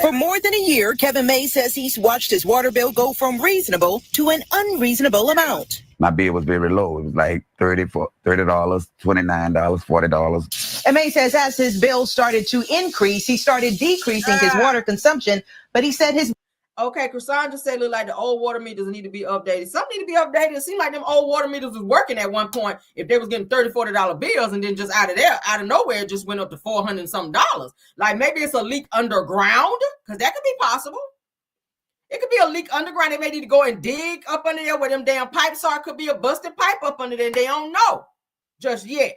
For more than a year, Kevin May says he's watched his water bill go from reasonable to an unreasonable amount. My bill was very low. It was like $30, $29, $40. And May says as his bill started to increase, he started decreasing his water consumption, but he said his... Okay, Cassandra said look like the old water meters need to be updated. Some need to be updated. It seemed like them old water meters was working at one point if they was getting $30, $40 bills and then just out of nowhere, it just went up to $400 and something. Like maybe it's a leak underground, because that could be possible. It could be a leak underground. They may need to go and dig up under there where them damn pipes are. Could be a busted pipe up under there. They don't know just yet.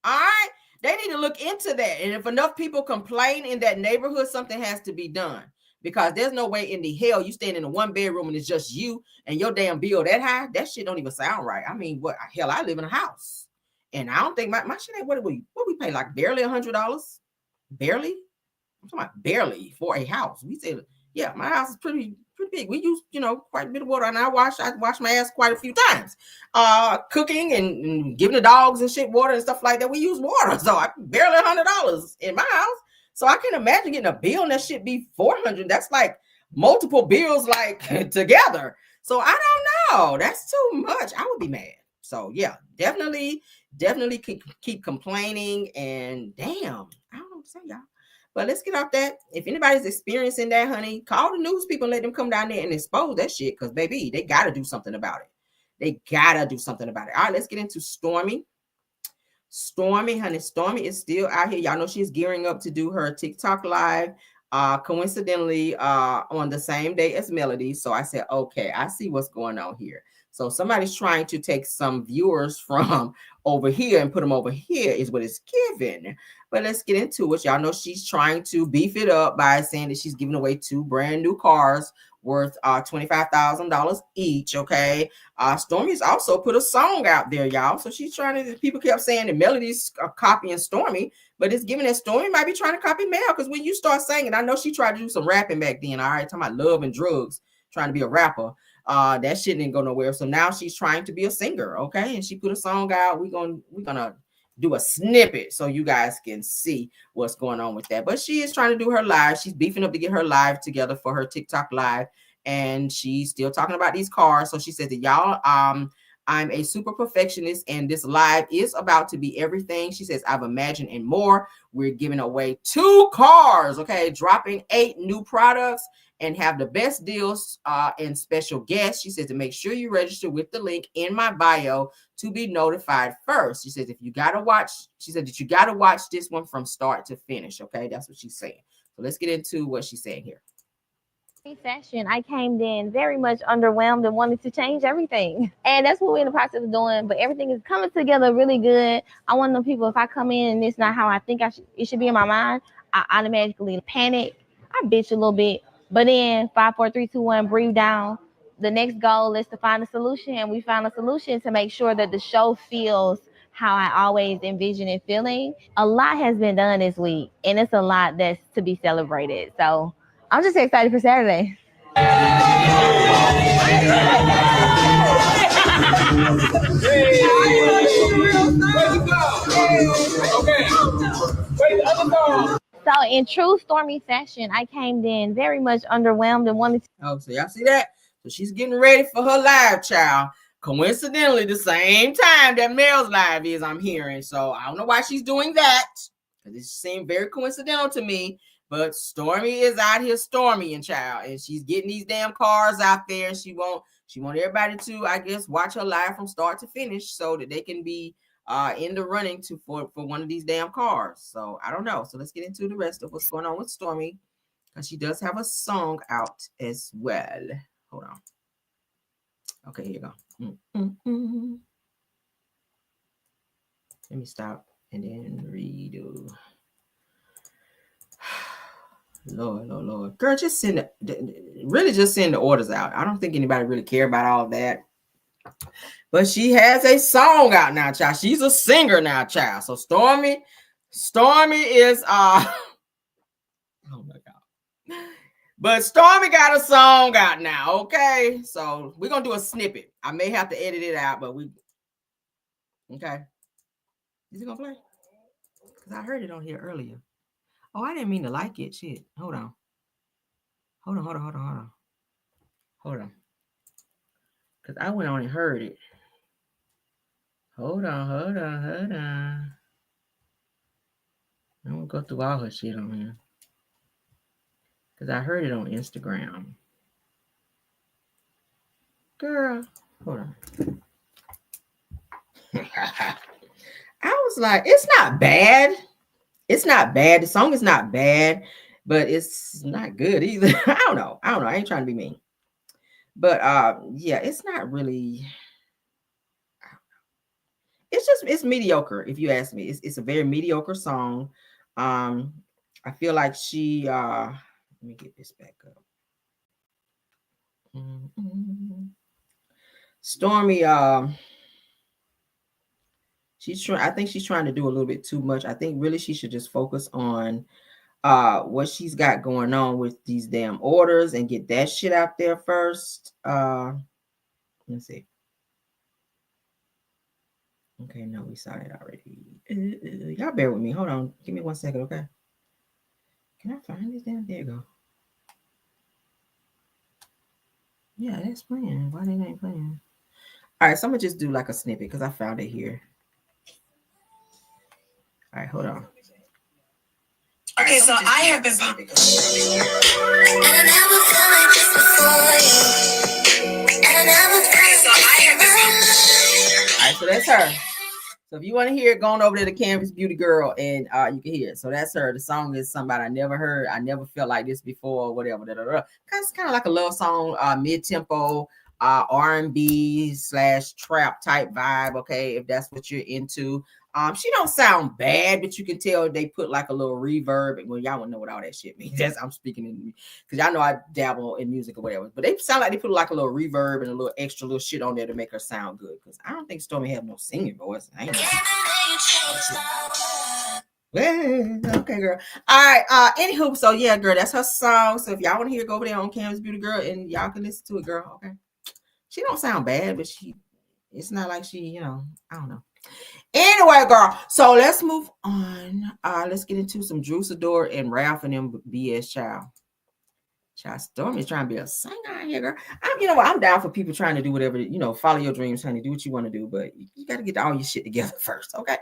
All right. They need to look into that. And if enough people complain in that neighborhood, something has to be done. Because there's no way in the hell you staying in a 1-bedroom and it's just you and your damn bill that high. That shit don't even sound right. I mean, what hell? I live in a house. And I don't think my shit ain't what we pay, like barely $100. Barely? I'm talking about barely for a house. We said, yeah, my house is pretty big. We use, quite a bit of water, and I wash my ass quite a few times. Cooking and giving the dogs and shit water and stuff like that. We use water. So I barely $100 in my house. So I can imagine getting a bill and that shit be $400. That's like multiple bills like together. So I don't know. That's too much. I would be mad. So yeah, definitely keep complaining. And damn, I don't know what to say, y'all. But let's get off that. If anybody's experiencing that, honey, call the news people and let them come down there and expose that shit. Because baby, they gotta do something about it. All right, let's get into Stormi. Stormi, honey, Stormi is still out here. Y'all know she's gearing up to do her TikTok live, coincidentally, on the same day as Melody. So I said, okay, I see what's going on here. So somebody's trying to take some viewers from over here and put them over here is what it's given. But let's get into it. Y'all know she's trying to beef it up by saying that she's giving away 2 brand new cars worth $25,000 each. Okay. Stormi's also put a song out there, y'all. So she's trying to, people kept saying that Melody's copying Stormi, but it's given that Stormi might be trying to copy Mel. Because when you start singing, I know she tried to do some rapping back then. All right. Talking about love and drugs, trying to be a rapper. That shit didn't go nowhere. So now she's trying to be a singer. Okay. And she put a song out. We're gonna do a snippet so you guys can see what's going on with that. But she is trying to do her live. She's beefing up to get her live together for her TikTok live. And she's still talking about these cars. So she said that y'all, I'm a super perfectionist, and this live is about to be everything. She says, I've imagined and more. We're giving away 2 cars, okay? Dropping 8 new products and have the best deals and special guests. She says to make sure you register with the link in my bio to be notified first. She says, if you got to watch, she said that you got to watch this one from start to finish, okay? That's what she's saying. So let's get into what she's saying here. Session, I came in very much underwhelmed and wanted to change everything. And that's what we're in the process of doing. But everything is coming together really good. I want to know people, if I come in and it's not how I think it should be in my mind, I automatically panic. I bitch a little bit. But then 5, 4, 3, 2, 1, breathe down. The next goal is to find a solution. And we found a solution to make sure that the show feels how I always envision it feeling. A lot has been done this week, and it's a lot that's to be celebrated. So I'm just excited for Saturday. So in true Stormi fashion, I came in very much underwhelmed and wanted to. Oh, so y'all see that? So she's getting ready for her live, child. Coincidentally, the same time that Mel's live is, I'm hearing. So I don't know why she's doing that, because it seemed very coincidental to me. But Stormi is out here storming, child, and she's getting these damn cars out there, and she want everybody to, I guess, watch her live from start to finish so that they can be in the running for one of these damn cars. So I don't know. So let's get into the rest of what's going on with Stormi, because she does have a song out as well. Hold on. Okay, here you go. Let me stop and then redo. Lord. Girl, just send the orders out. I don't think anybody really care about all that. But she has a song out now, child. She's a singer now, child. So Stormi is oh my God. But Stormi got a song out now, okay? So we're gonna do a snippet. I may have to edit it out, but okay. Is it gonna play? Because I heard it on here earlier. Oh, I didn't mean to like it. Shit. Hold on. Because I went on and heard it. Hold on. I'm going to go through all her shit on here. Because I heard it on Instagram. Girl, hold on. I was like, it's not bad. It's not bad. The song is not bad, but it's not good either. I don't know. I ain't trying to be mean. But yeah, it's not really. It's mediocre, if you ask me. It's a very mediocre song. I feel like she let me get this back up. Stormi, I think she's trying to do a little bit too much. I think really she should just focus on what she's got going on with these damn orders and get that shit out there first. Let's see. Okay, no, we saw it already. Y'all bear with me. Hold on. Give me 1 second, okay? Can I find this damn? There you go. Yeah, that's playing. Why they ain't playing? All right, so I'm gonna just do like a snippet because I found it here. All right, hold on. Okay, so I have been. All right, so that's her. So if you want to hear it, going over to the Canvas Beauty Girl, and you can hear it. So that's her. The song is somebody I never heard. I never felt like this before, or whatever. It's kind of like a love song, mid-tempo, R&B / trap type vibe. Okay, if that's what you're into. She don't sound bad, but you can tell they put like a little reverb. Well, y'all won't know what all that shit means. I'm speaking in because y'all know I dabble in music or whatever. But they sound like they put like a little reverb and a little extra little shit on there to make her sound good. Because I don't think Stormi have no singing voice. I ain't okay, girl. All right. Anywho, so yeah, girl, that's her song. So if y'all want to hear it, go over there on Canvas Beauty Girl, and y'all can listen to it, girl. Okay. She don't sound bad, but it's not like she, I don't know. Anyway, girl, so let's move on. Let's get into some Drew Sidor and Ralph and them BS child. Child, Stormie trying to be a singer out here, girl. You know what? I'm down for people trying to do whatever, follow your dreams, honey. Do what you want to do, but you got to get all your shit together first, okay?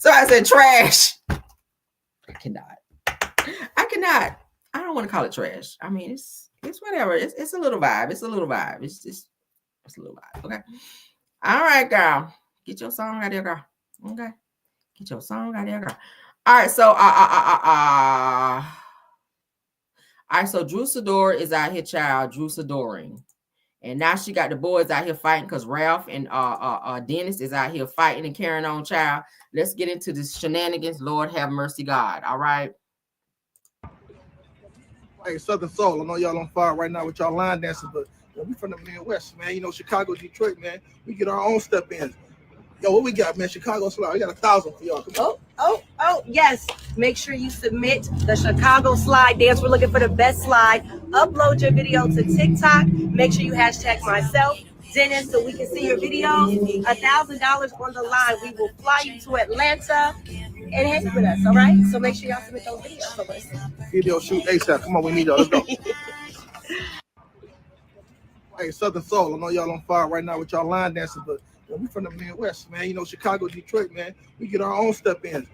So I said trash. I cannot. I don't want to call it trash. I mean, it's whatever. It's a little vibe. It's a little vibe. It's a little vibe, okay? All right, girl. Get your song out there, girl. Okay? Get your song out there, girl. All right, so all right, so Drew Sidor is out here, child. Drew Sidoring. And now she got the boys out here fighting because Ralph and Dennis is out here fighting and carrying on, child. Let's get into this shenanigans. Lord have mercy, God. All right. Hey, Southern Soul. I know y'all on fire right now with y'all line dancing, but we from the Midwest, man. Chicago, Detroit, man. We get our own step in. Yo, what we got, man? Chicago Slide. We got 1,000 for y'all. Oh, yes. Make sure you submit the Chicago Slide dance. We're looking for the best slide. Upload your video to TikTok. Make sure you hashtag myself, Dennis, so we can see your videos. $1,000 on the line. We will fly you to Atlanta and hang with us, all right? So make sure y'all submit those videos for us. Video shoot ASAP. Come on, we need y'all. Let's go. Hey, Southern Soul. I know y'all on fire right now with y'all line dancing, but we from the Midwest, man. Chicago, Detroit, man. We get our own step in.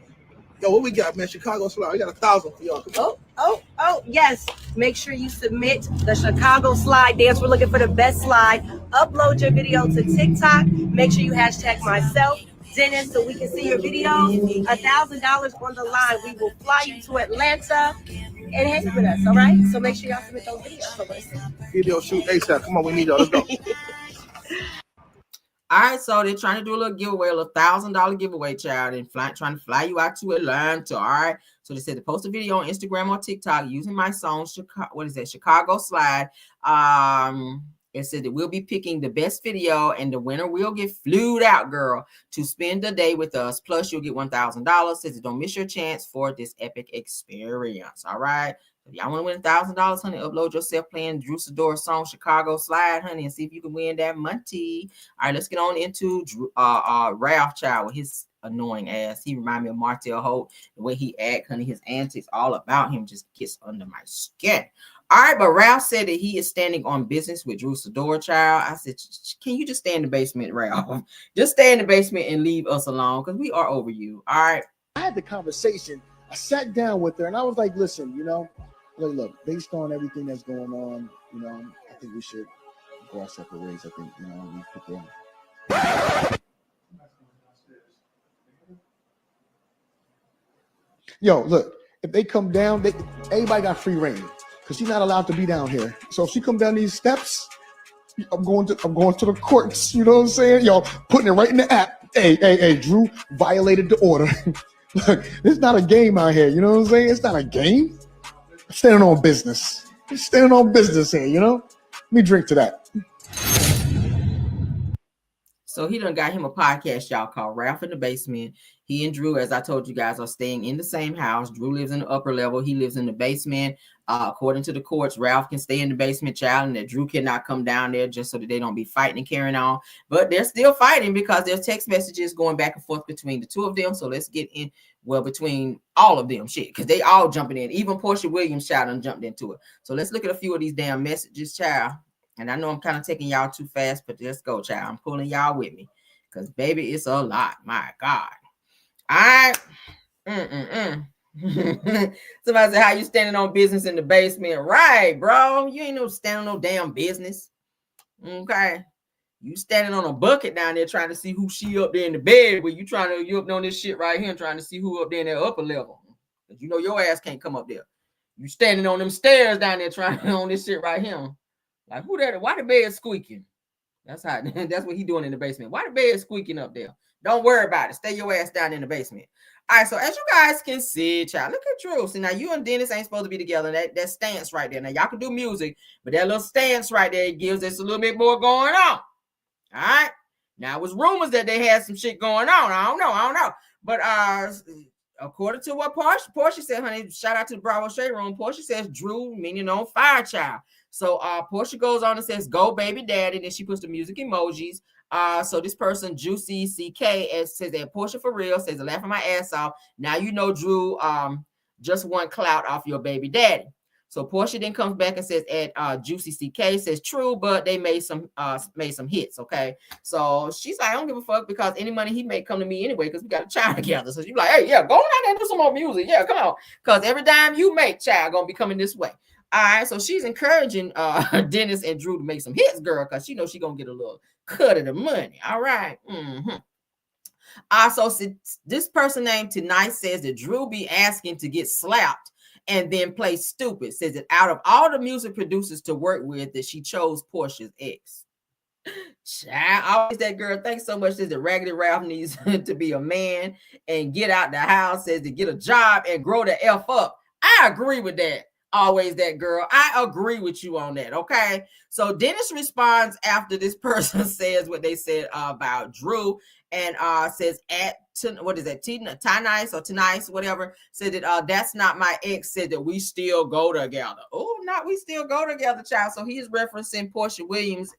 Yo, what we got, man? Chicago Slide. We got 1,000 for y'all. Oh, yes. Make sure you submit the Chicago Slide dance. We're looking for the best slide. Upload your video to TikTok. Make sure you hashtag myself, Dennis, so we can see your videos. $1,000 on the line. We will fly you to Atlanta and hang with us, all right? So make sure y'all submit those videos for us. Video shoot ASAP. Come on, we need y'all. Let's go. All right, so they're trying to do a little giveaway, a little $1,000 giveaway, child, and trying to fly you out to Atlanta. All right. So they said to post a video on Instagram or TikTok using my song, Chicago Slide. It said that we'll be picking the best video, and the winner will get flued out, girl, to spend the day with us. Plus, you'll get $1,000. Says don't miss your chance for this epic experience. All right. If y'all want to win $1,000, honey, upload yourself playing Drew Sidor's song Chicago Slide, honey, and see if you can win that money. All right, let's get on into Ralph, child, with his annoying ass. He remind me of Martell Holt, the way he act, honey, his antics, all about him just gets under my skin. All right, but Ralph said that he is standing on business with Drew Sidor, child. I said, can you just stay in the basement, Ralph? Just stay in the basement and leave us alone, because we are over you. All right. I had the conversation. I sat down with her, and I was like, listen, look, based on everything that's going on, I think we should go our separate ways. I think, we put them. Yo, look, if they come down, everybody got free reign because she's not allowed to be down here. So if she come down these steps, I'm going to the courts. You know what I'm saying? Yo, putting it right in the app. Hey, Drew violated the order. Look, it's not a game out here. You know what I'm saying? It's not a game. Standing on business. Standing on business here, Let me drink to that. So he done got him a podcast, y'all, called Ralph in the Basement. He and Drew, as I told you guys, are staying in the same house. Drew lives in the upper level. He lives in the basement. According to the courts, Ralph can stay in the basement, child, and that Drew cannot come down there just so that they don't be fighting and carrying on. But they're still fighting because there's text messages going back and forth between the two of them. So let's get in, between all of them, because they all jumping in. Even Porsha Williams, child, done jumped into it. So let's look at a few of these damn messages, child. And I know I'm kind of taking y'all too fast, but let's go, child. I'm pulling y'all with me because, baby, it's a lot. My God. All right. Somebody said, how you standing on business in the basement? Right, bro. You ain't no standing on no damn business. Okay. You standing on a bucket down there trying to see who she up there in the bed with. You up on this shit right here trying to see who up there in that upper level. Because you know your ass can't come up there. You standing on them stairs down there trying on this shit right here. Like, who that? Why the bed squeaking? That's what he doing in the basement. Why the bed squeaking up there? Don't worry about it. Stay your ass down in the basement. All right, so as you guys can see, child, look at Drew. See, now you and Dennis ain't supposed to be together. That stance right there. Now, y'all can do music, but that little stance right there gives us a little bit more going on. All right? Now, it was rumors that they had some shit going on. I don't know. But according to what Porsha said, honey, shout out to the Bravo Shade Room, Porsha says Drew, meaning on fire, child. So Porsha goes on and says, go baby daddy. Then she puts the music emojis. So this person, Juicy CK, says that Porsha for real, says laughing my ass off. Now you know Drew just want clout off your baby daddy. So Porsha then comes back and says at Juicy CK says true, but they made some hits. Okay. So she's like, I don't give a fuck because any money he make come to me anyway, because we got a child together. So she's like, hey, yeah, go on out there and do some more music. Yeah, come on. Because every dime you make, child, gonna be coming this way. All right. So she's encouraging Dennis and Drew to make some hits, girl, because she knows she's gonna get a little cut of the money. All right. So this person named Tonight says that Drew be asking to get slapped and then play stupid. Says that out of all the music producers to work with, that she chose Porsha's ex. Child, always that girl. Thanks so much. Says that Raggedy Ralph needs to be a man and get out the house. Says to get a job and grow the F up. I agree with that. Always that girl. I agree with you on that. Okay. So Dennis responds after this person says what they said about Drew, and says what is that? Tonice or Tonice, whatever. Said that that's not my ex. Said that we still go together. Oh, not we still go together, child. So he is referencing Wendy Williams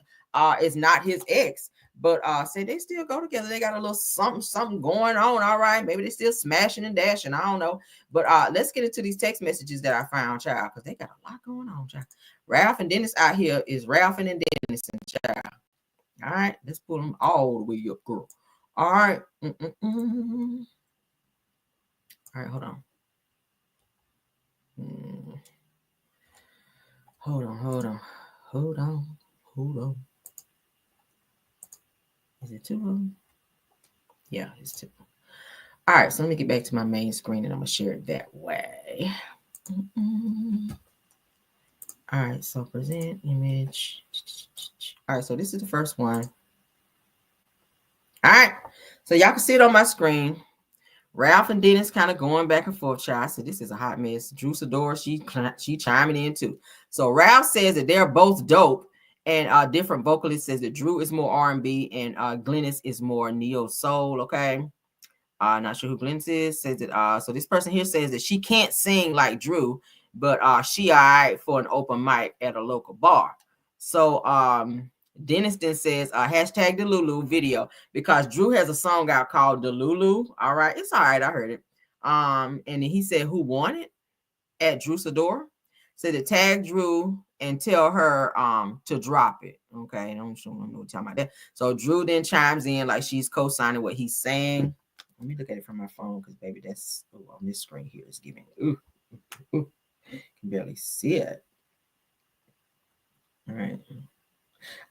is not his ex, but said they still go together. They got a little something going on. All right, maybe they still smashing and dashing. I don't know. But let's get into these text messages that I found, child, because they got a lot going on, child. Ralph and Dennis out here is Ralph and Dennis and child. All right, let's pull them all the way up, girl. All right. All right, hold on. Hold on. Is it two of them? Yeah, it's two. All right, so let me get back to my main screen and I'm going to share it that way. All right, so present image. All right, so this is the first one. All right, so y'all can see it on my screen. Ralph and Dennis kind of going back and forth, child. So this is a hot mess. Drew Sidor, she chiming in too. So Ralph says that they're both dope, and different vocalist says that Drew is more R&B and Glennis is more neo soul. Okay, not sure who Glennis is. Says that so this person here says that she can't sing like Drew, but she all right for an open mic at a local bar. So Dennis then says hashtag the Lulu video because Drew has a song out called the Lulu. All right, it's all right. I heard it. And then he said who won it at Drew Sidor. Said to tag Drew and tell her to drop it. Okay, I don't know what you're talking about that. So Drew then chimes in like she's co-signing what he's saying. Let me look at it from my phone because baby, that's on this screen here is giving. Ooh. Can barely see it. All right.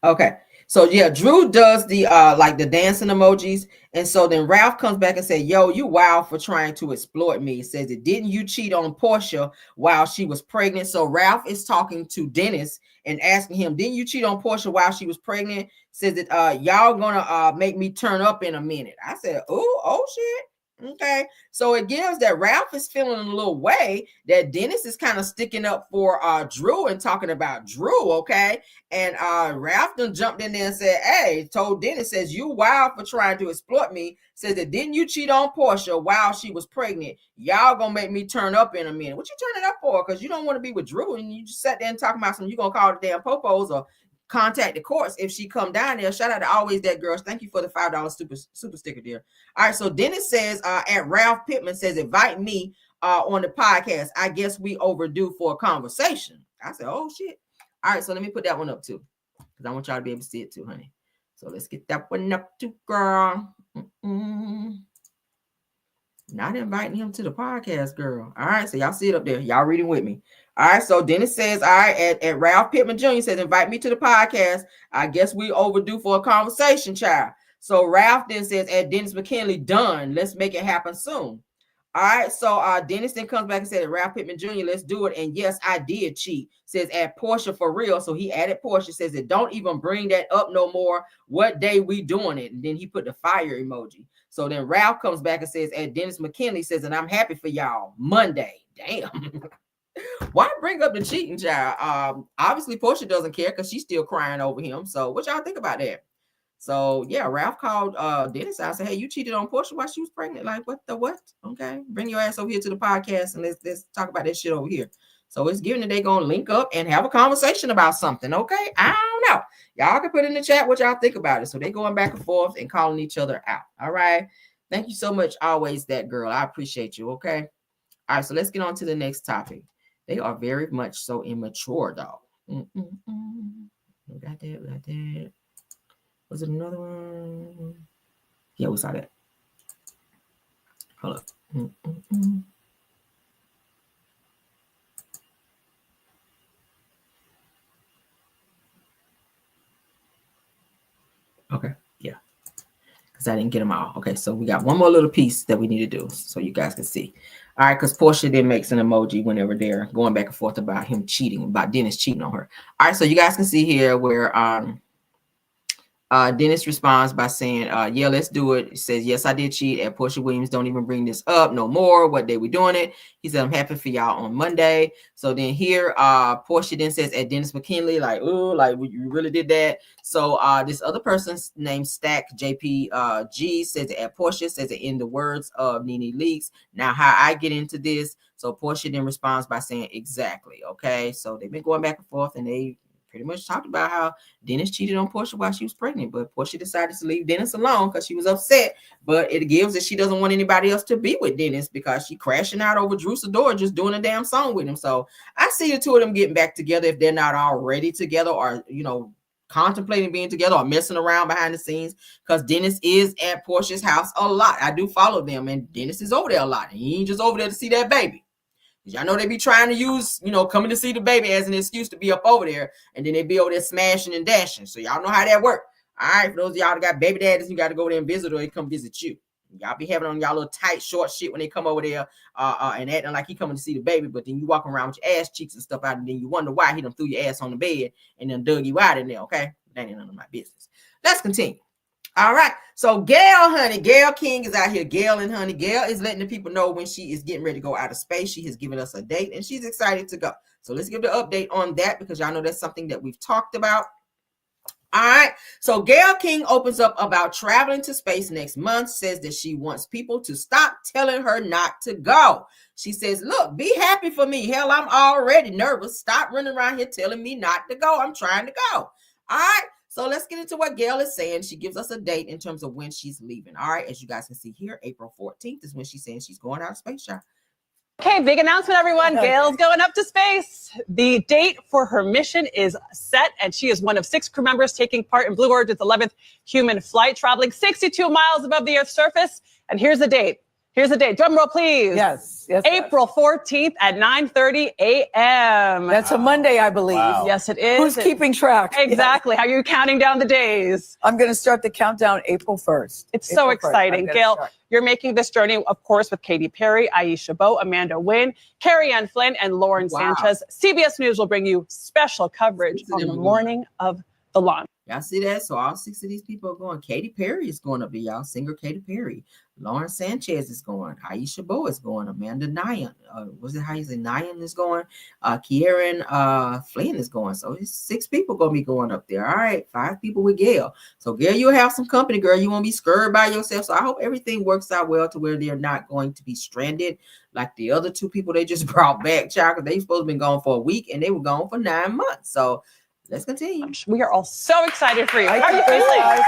Okay, so yeah, Drew does the like the dancing emojis, and so then Ralph comes back and said, "Yo, you wild for trying to exploit me." He says that didn't you cheat on Porsha while she was pregnant? So Ralph is talking to Dennis and asking him, "Didn't you cheat on Porsha while she was pregnant?" Says that y'all gonna make me turn up in a minute. I said, "Oh shit." Okay, so it gives that Ralph is feeling a little way that Dennis is kind of sticking up for Drew and talking about Drew. Okay, and Ralph done jumped in there and said, "Hey," told Dennis, says you wild for trying to exploit me. Says that didn't you cheat on Porsha while she was pregnant? Y'all gonna make me turn up in a minute. What you turning up for? Because you don't want to be with Drew and you just sat there and talking about something. You gonna call the damn popos or contact the courts if she come down there. Shout out to Always That Girls. Thank you for the $5 super sticker, dear. All right, so Dennis says at Ralph Pittman says invite me on the podcast. I guess we overdue for a conversation. I said, oh shit. All right, so let me put that one up too because I want y'all to be able to see it too, honey. So let's get that one up too, girl. Not inviting him to the podcast, girl. All right, so y'all see it up there. Y'all reading with me. All right, so Dennis says, all right, at Ralph Pittman Jr. says, invite me to the podcast. I guess we overdue for a conversation, child. So Ralph then says, at Dennis McKinley, done. Let's make it happen soon. All right, so Dennis then comes back and said, Ralph Pittman Jr., let's do it. And yes, I did cheat. Says, at Porsha for real. So he added Porsha, says, that don't even bring that up no more. What day we doing it? And then he put the fire emoji. So then Ralph comes back and says, at Dennis McKinley says, and I'm happy for y'all. Monday. Damn. Why bring up the cheating, child? Obviously, Porsha doesn't care because she's still crying over him. So what y'all think about that? So yeah, Ralph called Dennis out and said, hey, you cheated on Porsha while she was pregnant. Like, what the what? Okay, bring your ass over here to the podcast and let's talk about that shit over here. So it's given that they're gonna link up and have a conversation about something. Okay, I don't know. Y'all can put in the chat what y'all think about it. So they going back and forth and calling each other out. All right. Thank you so much. Always That Girl. I appreciate you. Okay. All right. So let's get on to the next topic. They are very much so immature, though. We got that. Was it another one? Yeah, we saw that. Hold up. Okay, yeah. Because I didn't get them all. Okay, so we got one more little piece that we need to do so you guys can see. All right, because Porsha then makes an emoji whenever they're going back and forth about him cheating, about Dennis cheating on her. All right, so you guys can see here where Dennis responds by saying, yeah, let's do it. He says, yes, I did cheat. And Porsha Williams, don't even bring this up no more. What day we doing it? He said, I'm happy for y'all on Monday. So then here, Porsha then says at Dennis McKinley, like, oh, like you really did that. So this other person named Stack JPG says at Porsha, says it in the words of Nene Leakes. Now how I get into this. So Porsha then responds by saying, exactly. Okay. So they've been going back and forth and they pretty much talked about how Dennis cheated on Porsha while she was pregnant, but Porsha decided to leave Dennis alone because she was upset. But it gives that she doesn't want anybody else to be with Dennis because she crashing out over Drew Sidor just doing a damn song with him. So I see the two of them getting back together if they're not already together or, you know, contemplating being together or messing around behind the scenes because Dennis is at Porsha's house a lot. I do follow them and Dennis is over there a lot. And he ain't just over there to see that baby. Y'all know they be trying to use, you know, coming to see the baby as an excuse to be up over there. And then they be over there smashing and dashing. So y'all know how that work. All right. For those of y'all that got baby daddies, you got to go there and visit or they come visit you. Y'all be having on y'all little tight, short shit when they come over there and acting like he coming to see the baby. But then you walking around with your ass cheeks and stuff out. And then you wonder why he done threw your ass on the bed and then dug you out in there. Okay. That ain't none of my business. Let's continue. All right. So Gayle, honey, Gayle King is out here. Gayle and honey. Gayle is letting the people know when she is getting ready to go out of space. She has given us a date and she's excited to go. So let's give the update on that because y'all know that's something that we've talked about. All right. So Gayle King opens up about traveling to space next month, says that she wants people to stop telling her not to go. She says, look, be happy for me. Hell, I'm already nervous. Stop running around here telling me not to go. I'm trying to go. All right. So let's get into what Gayle is saying. She gives us a date in terms of when she's leaving. All right. As you guys can see here, April 14th is when she's saying she's going out of space, y'all. Okay, big announcement, everyone. Gayle's going up to space. The date for her mission is set, and she is one of 6 crew members taking part in Blue Origin's 11th human flight, traveling 62 miles above the Earth's surface. And here's the date. Here's the date. Drum roll, please. Yes. April 14th at 9:30 a.m. That's a Monday, I believe. Wow. Yes, it is. Who's keeping track? Exactly. How are you counting down the days? I'm going to start the countdown April 1st. It's so exciting. Gayle, you're making this journey, of course, with Katy Perry, Aisha Bowe, Amanda Wynn, Carrie Ann Flynn, and Lauren Sanchez. CBS News will bring you special coverage on the morning of the launch. Y'all see that? So all 6 of these people are going. Katy Perry is going up there, y'all. Singer Katy Perry. Lauren Sanchez is going. Aisha Bowe is going. Amanda Nyan. Was it how you say Nyan is going? Kieran Flynn is going. So it's 6 people going to be going up there. All right. 5 people with Gayle. So Gayle, you'll have some company, girl. You won't be scared by yourself. So I hope everything works out well to where they're not going to be stranded like the other 2 people they just brought back, child, because they supposed to be gone for a week and they were gone for 9 months. So let's continue. We are all so excited for you. How are you feeling?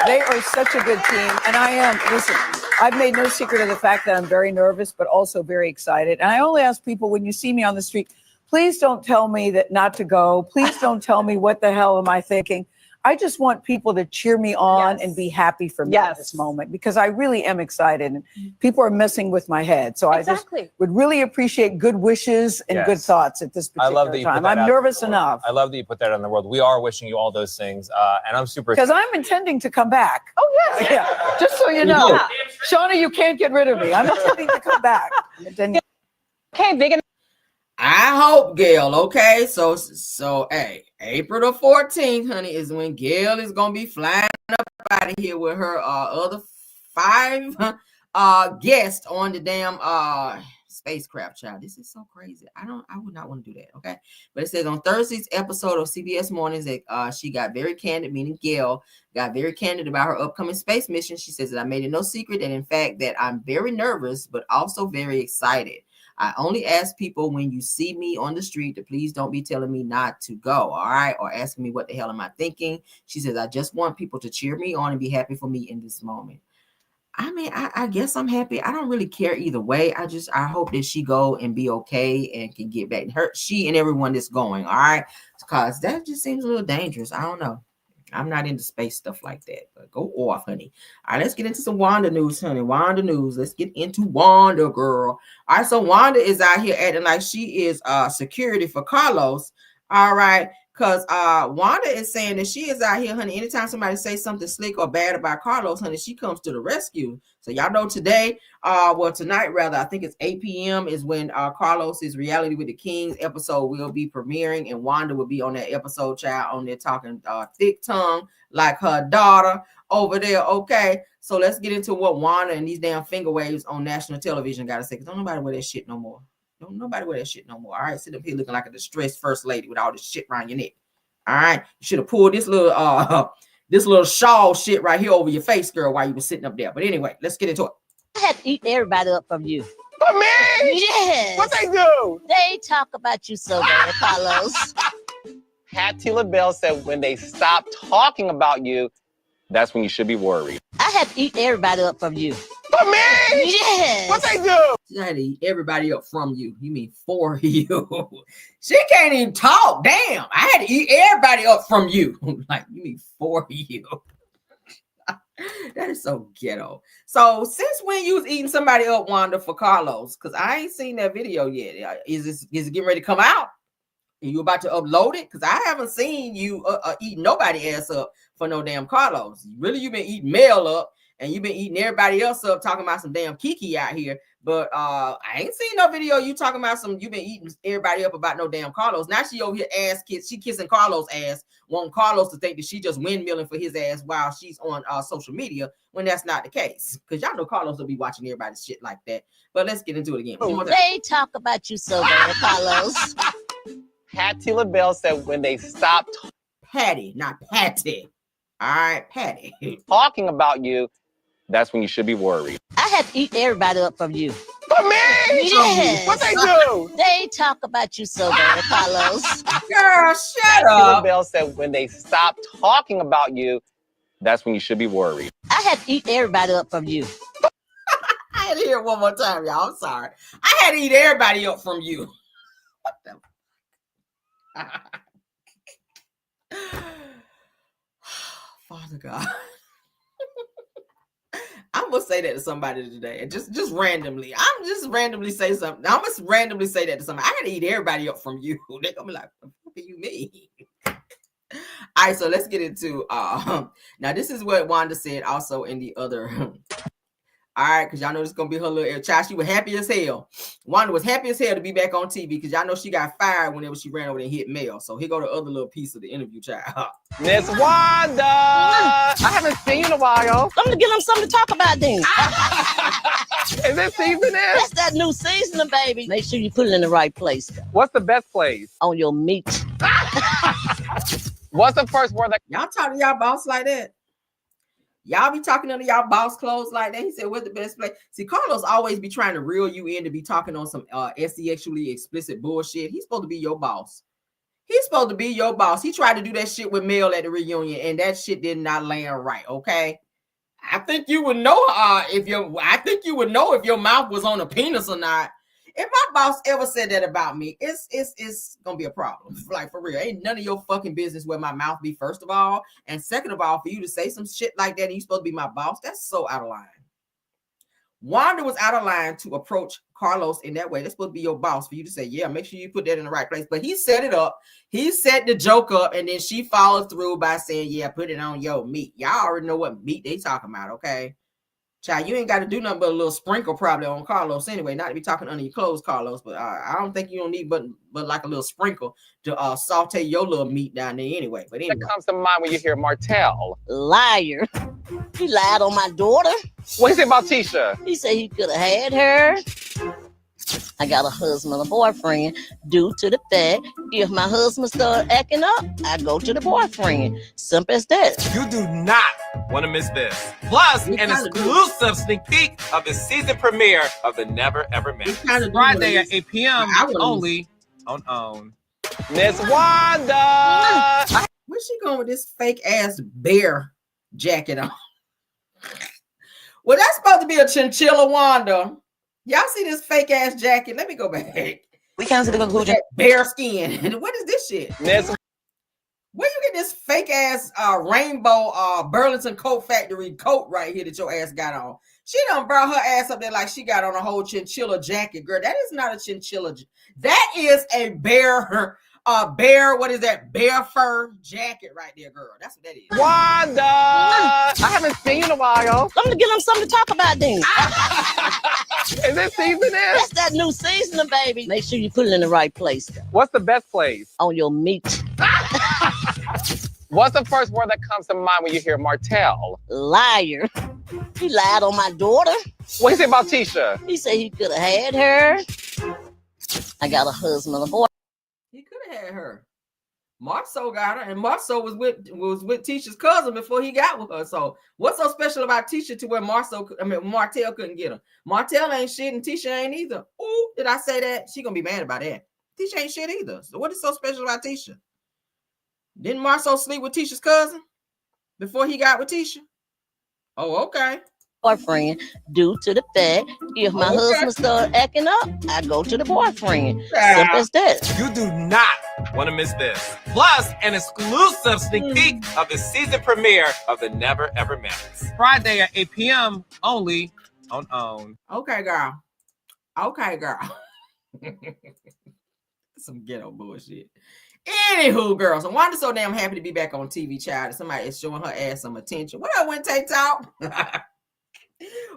They are such a good team. And I am, listen, I've made no secret of the fact that I'm very nervous, but also very excited. And I only ask people when you see me on the street, please don't tell me that not to go. Please don't tell me what the hell am I thinking. I just want people to cheer me on and be happy for me at this moment because I really am excited and people are messing with my head. So I just would really appreciate good wishes and good thoughts at this particular time. I'm nervous enough. I love that you put that in the world. We are wishing you all those things. And I'm super because I'm intending to come back. Oh, yes. Yeah. Just so you know. Yeah. Shauna, you can't get rid of me. I'm intending to come back. Okay, big I hope, Gayle, okay? So hey, April the 14th, honey, is when Gayle is going to be flying up out of here with her other 5 guests on the damn spacecraft, child. This is so crazy. I would not want to do that, okay? But it says on Thursday's episode of CBS Mornings that she got very candid, meaning Gayle got very candid about her upcoming space mission. She says that I made it no secret that, in fact, that I'm very nervous, but also very excited. I only ask people when you see me on the street to please don't be telling me not to go, all right? Or asking me what the hell am I thinking. She says, I just want people to cheer me on and be happy for me in this moment. I mean, I guess I'm happy. I don't really care either way. I hope that she go and be okay and can get back. She and everyone that's going, all right? Because that just seems a little dangerous. I don't know. I'm not into space stuff like that, but go off, honey. All right, let's get into some Wanda news, honey. Wanda news. Let's get into Wanda, girl. All right, so Wanda is out here acting like she is security for Carlos. All right. Because Wanda is saying that she is out here, honey. Anytime somebody says something slick or bad about Carlos, honey, she comes to the rescue. So y'all know today, tonight rather, I think it's 8 p.m. is when Carlos's Reality with the Kings episode will be premiering, and Wanda will be on that episode, child, on there talking thick tongue like her daughter over there. Okay, so let's get into what Wanda and these damn finger waves on national television got to say. Because don't nobody wear that shit no more. Don't nobody wear that shit no more. All right, sit up here looking like a distressed first lady with all this shit around your neck. All right, you should have pulled this little shawl shit right here over your face, girl, while you were sitting up there. But anyway, let's get into it. I had to eat everybody up from you. For me? Yes. What they do? They talk about you so bad, Carlos. Patti LaBelle said when they stop talking about you, that's when you should be worried. I had to eat everybody up from you. For me? Yes. What they do? She had to eat everybody up from you. You mean for you? She can't even talk. Damn. I had to eat everybody up from you. Like, you mean for you? That is so ghetto. So since when you was eating somebody up, Wanda, for Carlos? Because I ain't seen that video yet. Is it getting ready to come out? Are you about to upload it? Because I haven't seen you eat nobody ass up for no damn Carlos. Really, you've been eating Mel up, and you've been eating everybody else up, talking about some damn Kiki out here. But I ain't seen no video you talking about you've been eating everybody up about no damn Carlos. Now she over here she kissing Carlos' ass, wanting Carlos to think that she just windmilling for his ass while she's on social media, when that's not the case. Because y'all know Carlos will be watching everybody's shit like that. But let's get into it again. They talk about you so bad, Carlos. Patti LaBelle said when they stop Patti, not Patty. All right, Patti. talking about you, that's when you should be worried. I had to eat everybody up from you. For me? Yes. What they do? They talk about you so bad, Carlos. Girl, shut Patti up. LaBelle said when they stop talking about you, that's when you should be worried. I had to eat everybody up from you. I had to hear it one more time, y'all. I'm sorry. I had to eat everybody up from you. What the? Father God. I'm gonna say that to somebody today, just randomly. I'm just randomly say something. I'm just randomly say that to somebody. I gotta eat everybody up from you. They're gonna be like, what the fuck do you mean? All right, so let's get into now. This is what Wanda said also in the other. All right, because y'all know this is gonna be her little child. She was happy as hell. Wanda was happy as hell to be back on TV because y'all know she got fired whenever she ran over there and hit Mel. So here go the other little piece of the interview, child. Miss Wanda! I haven't seen you in a while. I'm gonna give them something to talk about then. Is this season? That's that new seasoning, baby. Make sure you put it in the right place. What's the best place? On your meat. What's the first word that y'all talk to y'all boss like that? Y'all be talking under y'all boss clothes like that. He said, what's the best place? See, Carlos always be trying to reel you in to be talking on some sexually explicit bullshit. He's supposed to be your boss. He's supposed to be your boss. He tried to do that shit with Mel at the reunion, and that shit did not land right, okay? I think you would know if your mouth was on a penis or not. If my boss ever said that about me, it's gonna be a problem. Like, for real. Ain't none of your fucking business where my mouth be, first of all. And second of all, for you to say some shit like that and you supposed to be my boss, that's so out of line. Wanda was out of line to approach Carlos in that way. That's supposed to be your boss for you to say, yeah, make sure you put that in the right place. But he set it up. He set the joke up, and then she followed through by saying, yeah, put it on your meat. Y'all already know what meat they talking about, okay? Child, you ain't got to do nothing but a little sprinkle probably on Carlos anyway. Not to be talking under your clothes, Carlos, but I don't think you don't need but like a little sprinkle to saute your little meat down there anyway. But anyway. That comes to mind when you hear Martell. Liar. He lied on my daughter. What he say about Tisha? He said he could have had her. I got a husband, a boyfriend, due to the fact if my husband start acting up, I go to the boyfriend. Simple as that. You do not want to miss this. Plus, an exclusive sneak peek of the season premiere of The Never Ever Met. Friday at 8 p.m. only on OWN. Miss Wanda! Where's she going with this fake ass bear jacket on? Well, that's supposed to be a chinchilla Wanda. Y'all see this fake ass jacket? Let me go back. We came to the conclusion. Bare skin. What is this shit? There's Where you get this fake ass rainbow Burlington Coat Factory coat right here that your ass got on? She done brought her ass up there like she got on a whole chinchilla jacket, girl. That is not a chinchilla. That is a bear, what is that? Bear fur jacket right there, girl. That's what that is. Wanda! I haven't seen you in a while. I'm gonna give them something to talk about then. Is this season in? That's that new seasoning, baby. Make sure you put it in the right place, though. What's the best place? On your meat. What's the first word that comes to mind when you hear Martell? Liar. He lied on my daughter. What he say about Tisha? He said he could have had her. I got a husband, a boy. He could have had her. Marceau got her, and Marceau was with Tisha's cousin before he got with her. So what's so special about Tisha to where Martell couldn't get her? Martell ain't shit, and Tisha ain't either. Ooh, did I say that? She gonna be mad about that. Tisha ain't shit either. So what is so special about Tisha? Didn't Marceau sleep with Tisha's cousin before he got with Tisha? Oh, okay. Boyfriend, due to the fact if my husband start acting up, I go to the boyfriend. Simple as that. You do not want to miss this. Plus, an exclusive sneak peek of the season premiere of The Never Ever Met. Friday at 8 p.m. only on OWN. Okay, girl. Okay, girl. Some ghetto bullshit. Anywho, girls, and Wanda's so damn happy to be back on TV, child. Somebody is showing her ass some attention. What up, Wendy Talk?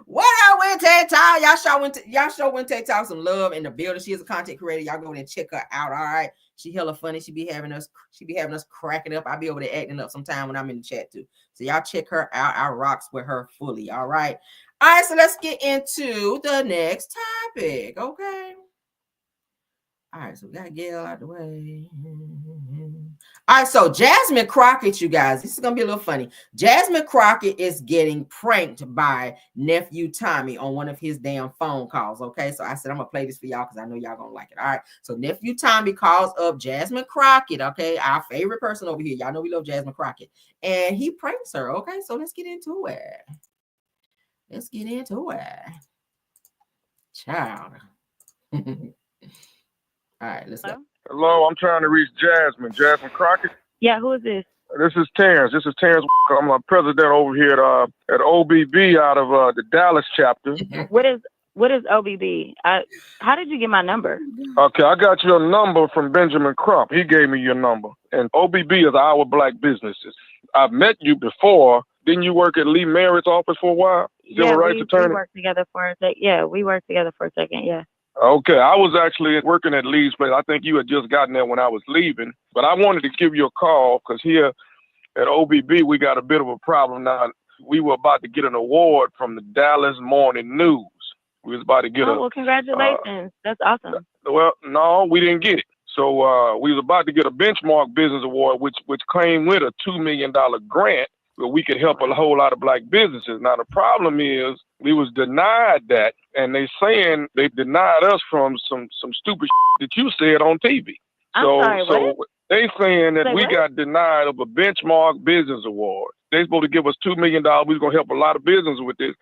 What up, Wendy Talk? Y'all show Wendy Talk some love in the building. She is a content creator. Y'all go and check her out. All right. She hella funny. She be having us cracking up. I'll be over there acting up sometime when I'm in the chat too. So y'all check her out. I rocks with her fully. All right. All right, so let's get into the next topic. Okay. All right, so we got Gayle out the way. All right, so Jasmine Crockett, you guys, this is going to be a little funny. Jasmine Crockett is getting pranked by nephew Tommy on one of his damn phone calls, okay? So I said I'm going to play this for y'all because I know y'all going to like it. All right, so nephew Tommy calls up Jasmine Crockett, okay? Our favorite person over here. Y'all know we love Jasmine Crockett. And he pranks her, okay? So let's get into it. Let's get into it. Child. All right, let's go. Hello, I'm trying to reach Jasmine. Jasmine Crockett? Yeah, who is this? This is Terrence. I'm a president over here at OBB out of the Dallas chapter. What is OBB? How did you get my number? Okay, I got your number from Benjamin Crump. He gave me your number. And OBB is Our Black Businesses. I've met you before. Didn't you work at Lee Merritt's office for a while? Civil rights attorney? We worked together for a second. Yeah, we worked together for a second, yeah. Okay, I was actually working at Lee's place. I think you had just gotten there when I was leaving. But I wanted to give you a call because here at OBB, we got a bit of a problem now. We were about to get an award from the Dallas Morning News. We was about to get well, congratulations. That's awesome. Well, no, we didn't get it. So we was about to get a Benchmark Business Award, which came with a $2 million grant where we could help a whole lot of black businesses. Now, the problem is we was denied that, and they saying they denied us from some stupid that you said on TV. So they saying that we got denied of a Benchmark Business Award. They supposed to give us $2 million. We was going to help a lot of business with this.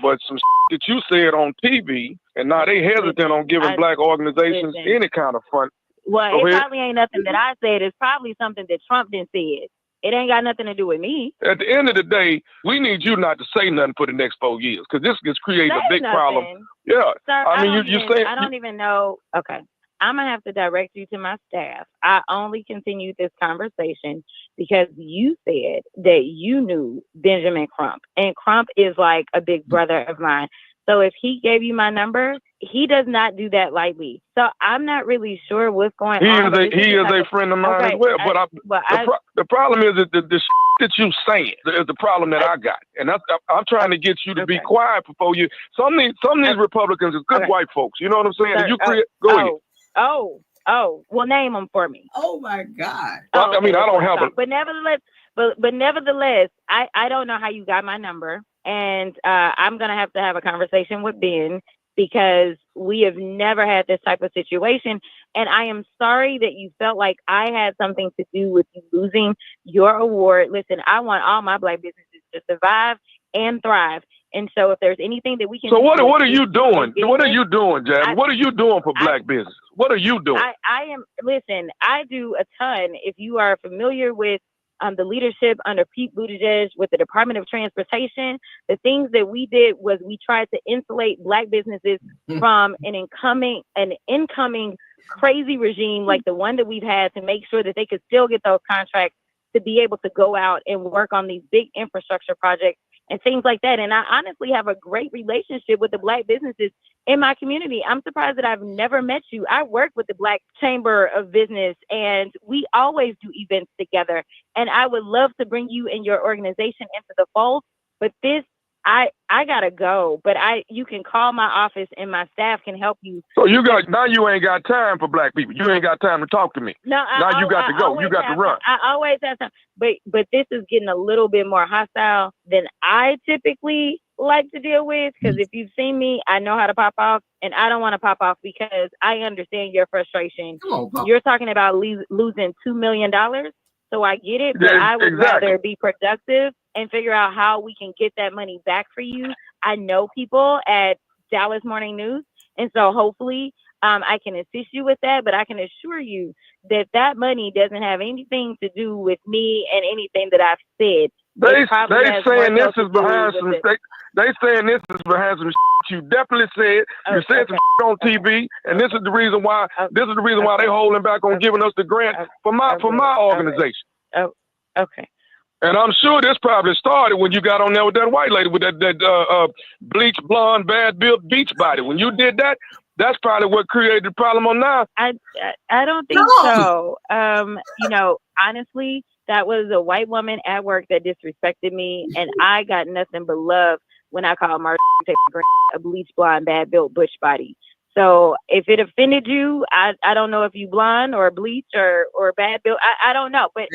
But some that you said on TV, and now they hesitant on giving black organizations any kind of fund. Well, it probably ain't nothing that I said. It's probably something that Trump didn't say. It ain't got nothing to do with me. At the end of the day, we need you not to say nothing for the next 4 years because this is creating a big problem. Yeah. Sir, I don't even know. Okay. I'm going to have to direct you to my staff. I only continued this conversation because you said that you knew Benjamin Crump. And Crump is like a big brother of mine. So if he gave you my number, he does not do that lightly. So I'm not really sure what's going on. He is a friend of mine as well. The problem is that the that you saying is the problem that I got. And I'm trying to get you to be quiet before you. Some of these Republicans is good white folks. You know what I'm saying? Sir, Go ahead. Well, name them for me. Oh my God. I mean, I don't have a. But nevertheless, I don't know how you got my number. And I'm going to have a conversation with Ben because we have never had this type of situation. And I am sorry that you felt like I had something to do with you losing your award. Listen, I want all my black businesses to survive and thrive. And so if there's anything that we can So do, what are you doing? What are you doing, Jasmine? What are you doing for black business? What are you doing? Listen, I do a ton. If you are familiar with the leadership under Pete Buttigieg with the Department of Transportation, the things that we did was we tried to insulate black businesses from an incoming crazy regime like the one that we've had, to make sure that they could still get those contracts to be able to go out and work on these big infrastructure projects and things like that. And I honestly have a great relationship with the black businesses in my community. I'm surprised that I've never met you. I work with the Black Chamber of Business, and we always do events together. And I would love to bring you and your organization into the fold. But this, I gotta go. But you can call my office, and my staff can help you. So you ain't got time for black people. You ain't got time to talk to me. No, now you got to go. You got to run. I always have time. But this is getting a little bit more hostile than I typically like to deal with, because if you've seen me, I know how to pop off, and I don't want to pop off because I understand your frustration. You're talking about losing $2 million. So I get it, but I would rather be productive and figure out how we can get that money back for you. I know people at Dallas Morning News, and so hopefully I can assist you with that, but I can assure you that that money doesn't have anything to do with me and anything that I've said. They saying this is behind some they saying this is behind some shit you definitely said. You said some shit on TV, and this is the reason why they holding back on giving us the grant for my organization. Oh, okay. And I'm sure this probably started when you got on there with that white lady with that bleach blonde, bad built beach body. When you did that, that's probably what created the problem on now. I don't think so. Honestly, that was a white woman at work that disrespected me, and I got nothing but love when I called Marcia a bleach blonde, bad built butch body. So if it offended you, I don't know if you blonde or bleach or bad built. I don't know, but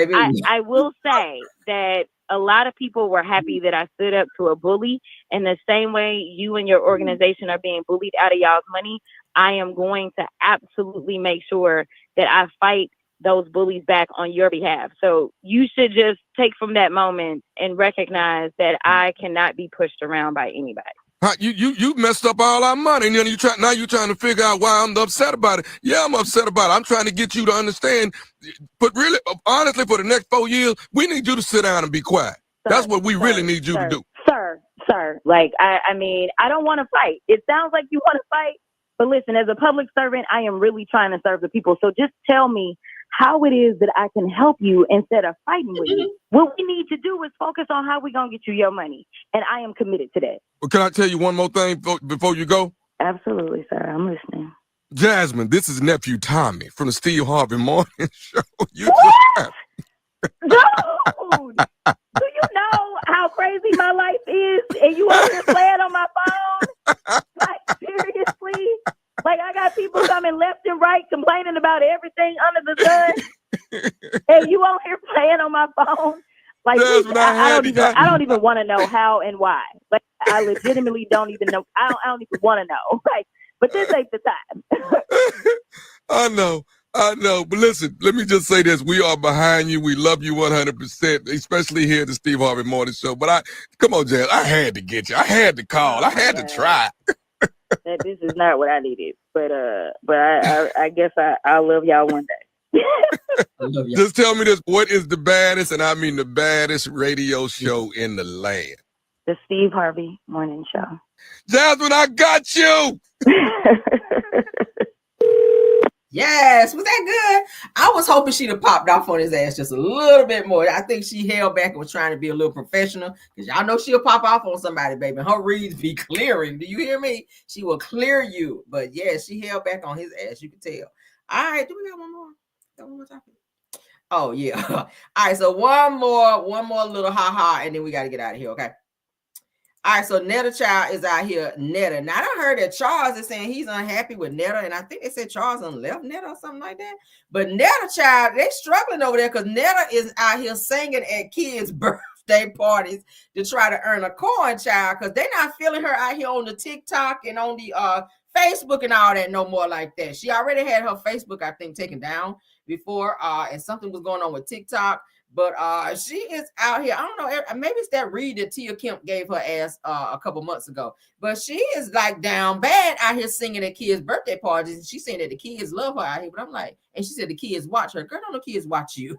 I will say that a lot of people were happy that I stood up to a bully. In the same way you and your organization are being bullied out of y'all's money, I am going to absolutely make sure that I fight those bullies back on your behalf. So you should just take from that moment and recognize that I cannot be pushed around by anybody. You messed up all our money, and then you're trying to figure out why I'm upset about it. Yeah, I'm upset about it. I'm trying to get you to understand. But really, honestly, for the next 4 years, we need you to sit down and be quiet. That's what we really need you to do. Sir, like, I mean, I don't want to fight. It sounds like you want to fight, but listen, as a public servant, I am really trying to serve the people. So just tell me how it is that I can help you instead of fighting with you. What we need to do is focus on how we're going to get you your money. And I am committed to that. Well, can I tell you one more thing before you go? Absolutely, sir. I'm listening. Jasmine, this is nephew Tommy from the Steve Harvey Morning Show. Dude, do you know how crazy my life is? And you over here playing on my phone? Like, seriously? Like, I got people coming left and right complaining about everything under the sun. And you on here playing on my phone? Like, I don't even want to know how and why. Like, I legitimately don't even know. I don't even want to know. Like, but this ain't the time. I know. But listen, let me just say this. We are behind you. We love you 100%, especially here at the Steve Harvey Morning Show. But come on, Jazz. I had to get you. I had to call. I had to try. That this is not what I needed. But I guess I'll love y'all one day. Just tell me this. What is the baddest, and I mean the baddest radio show in the land? The Steve Harvey Morning Show. Jasmine, I got you. Yes, was that good? I was hoping she'd have popped off on his ass just a little bit more. I think she held back and was trying to be a little professional, because y'all know she'll pop off on somebody, baby. Her reads be clearing. Do you hear me? She will clear you. But yeah, she held back on his ass. You can tell. All right, do we got one more? Got one more topic? Oh yeah. All right, so one more little ha-ha, and then we got to get out of here, okay? All right, so Netta child is out here. Netta. Now, I heard that Charles is saying he's unhappy with Netta, and I think they said Charles left Netta or something like that. But Netta child, they struggling over there because Netta is out here singing at kids' birthday parties to try to earn a coin, child, because they're not feeling her out here on the TikTok and on the Facebook and all that no more like that. She already had her Facebook, I think, taken down before, and something was going on with TikTok. But she is out here. I don't know. Maybe it's that read that Tia Kemp gave her ass a couple months ago. But she is like down bad out here singing at kids' birthday parties. And she's saying that the kids love her out here. But I'm like, and she said the kids watch her. Girl, don't no kids watch you.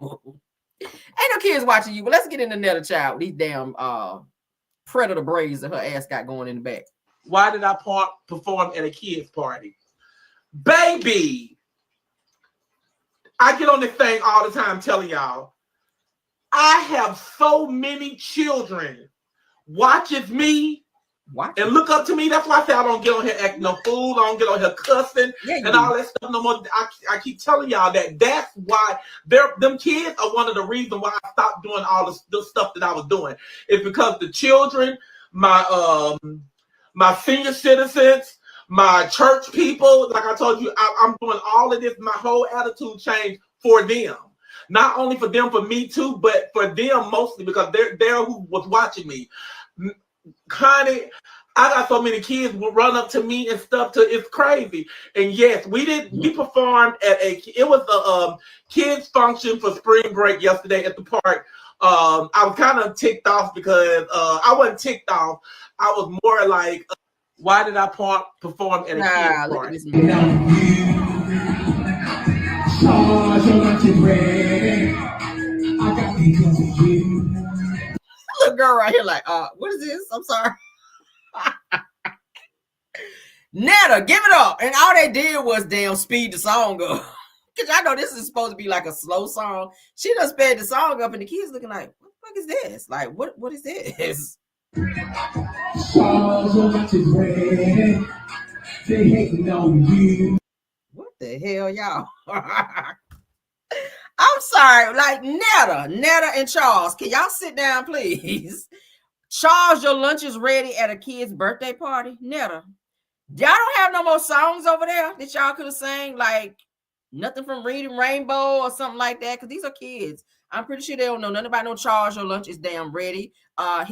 Ain't no kids watching you. But let's get into Netta child. These damn predator braids that her ass got going in the back. Why did I perform at a kids' party? Baby, I get on this thing all the time telling y'all, I have so many children watches me and look up to me. That's why I say I don't get on here acting no fool. I don't get on here cussing and all that stuff no more. I keep telling y'all that that's why them kids are one of the reasons why I stopped doing all the stuff that I was doing. It's because the children, my senior citizens, my church people, like I told you, I'm doing all of this. My whole attitude changed for them. Not only for them, for me too, but for them mostly because they're who was watching me. Connie, I got so many kids will run up to me and stuff. It's crazy. And yes, we performed at it was a kids function for spring break yesterday at the park. I was kind of ticked off because I wasn't ticked off. I was more like, why did I perform at a kids party? Little girl right here like, what is this? I'm sorry. Netta, give it up. And all they did was damn speed the song up. Because I know this is supposed to be like a slow song. She done sped the song up and the kids looking like, what the fuck is this? Like, what is this? What the hell, y'all? I'm sorry, like Netta and Charles, can y'all sit down, please? Charles, your lunch is ready at a kid's birthday party. Netta, y'all don't have no more songs over there that y'all could have sang, like nothing from Reading Rainbow or something like that, because these are kids. I'm pretty sure they don't know nothing about no Charles, your lunch is damn ready.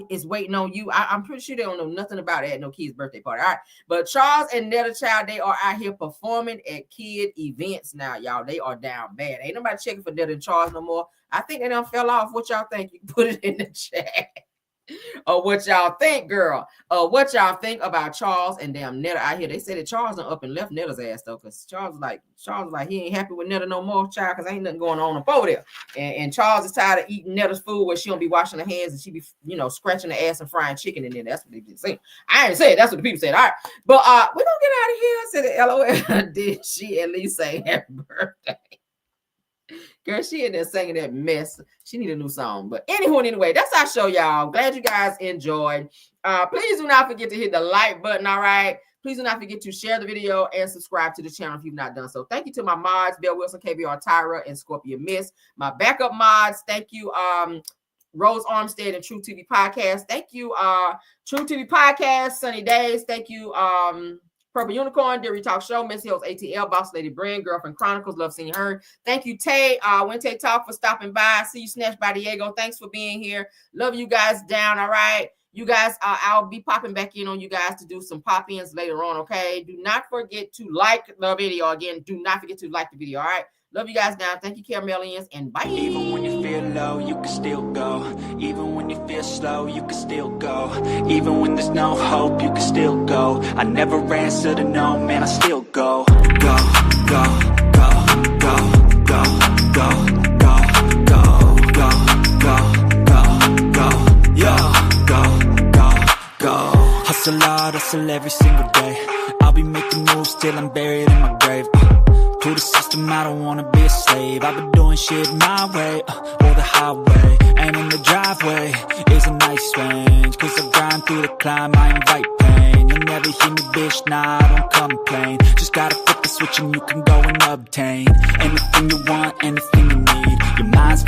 Is waiting on you. I'm pretty sure they don't know nothing about it at no kid's birthday party. All right. But Charles and Netta child, they are out here performing at kid events now, y'all. They are down bad. Ain't nobody checking for Netta and Charles no more. I think they done fell off. What y'all think? You can put it in the chat. Or what y'all think, girl. What y'all think about Charles and damn Netta out here. They said that Charles done up and left Netta's ass though, because Charles was like he ain't happy with Netta no more, child, because ain't nothing going on up over there. And Charles is tired of eating Netta's food where she don't be washing her hands and she be, scratching her ass and frying chicken in there. That's what they been saying. I ain't saying that's what the people said. All right. But we're gonna get out of here. I said LOL. Did she at least say happy birthday? Girl, she in there singing that mess. She need a new song. But anyway, that's our show, y'all. Glad you guys enjoyed. Please do not forget to hit the like button, all right? Please do not forget to share the video and subscribe to the channel if you've not done so. Thank you to my mods, Bill Wilson, KBR Tyra, and Scorpio Miss. My backup mods, thank you, Rose Armstead and True TV Podcast. Thank you, True TV Podcast, Sunny Days. Thank you, Purple Unicorn, Dairy Talk Show, Miss Hills ATL, Boss Lady Brand, Girlfriend Chronicles, love seeing her. Thank you, Tay, Wednesday Talk for stopping by. See you, Snatched by Diego. Thanks for being here. Love you guys down, all right? You guys, I'll be popping back in on you guys to do some pop-ins later on, okay? Do not forget to like the video. Again, do not forget to like the video, all right? Love you guys down. Thank you, Caramelians, and bye. Even when you feel low, you can still go. Even when you feel slow, you can still go. Even when there's no hope, you can still go. I never answer to no, man, I still go. Go, go, go, go, go, go, go, go, go, go, go, go, yo, go. Hustle hard, hustle every single day. I'll be making moves till I'm buried in my grave. To the system, I don't wanna be a slave. I've been doing shit my way, or the highway. And in the driveway is a nice range. Cause I grind through the climb, I invite pain. You'll never hear me, bitch, nah, I don't complain. Just gotta flip the switch and you can go and obtain anything you want, anything you need. Your mind's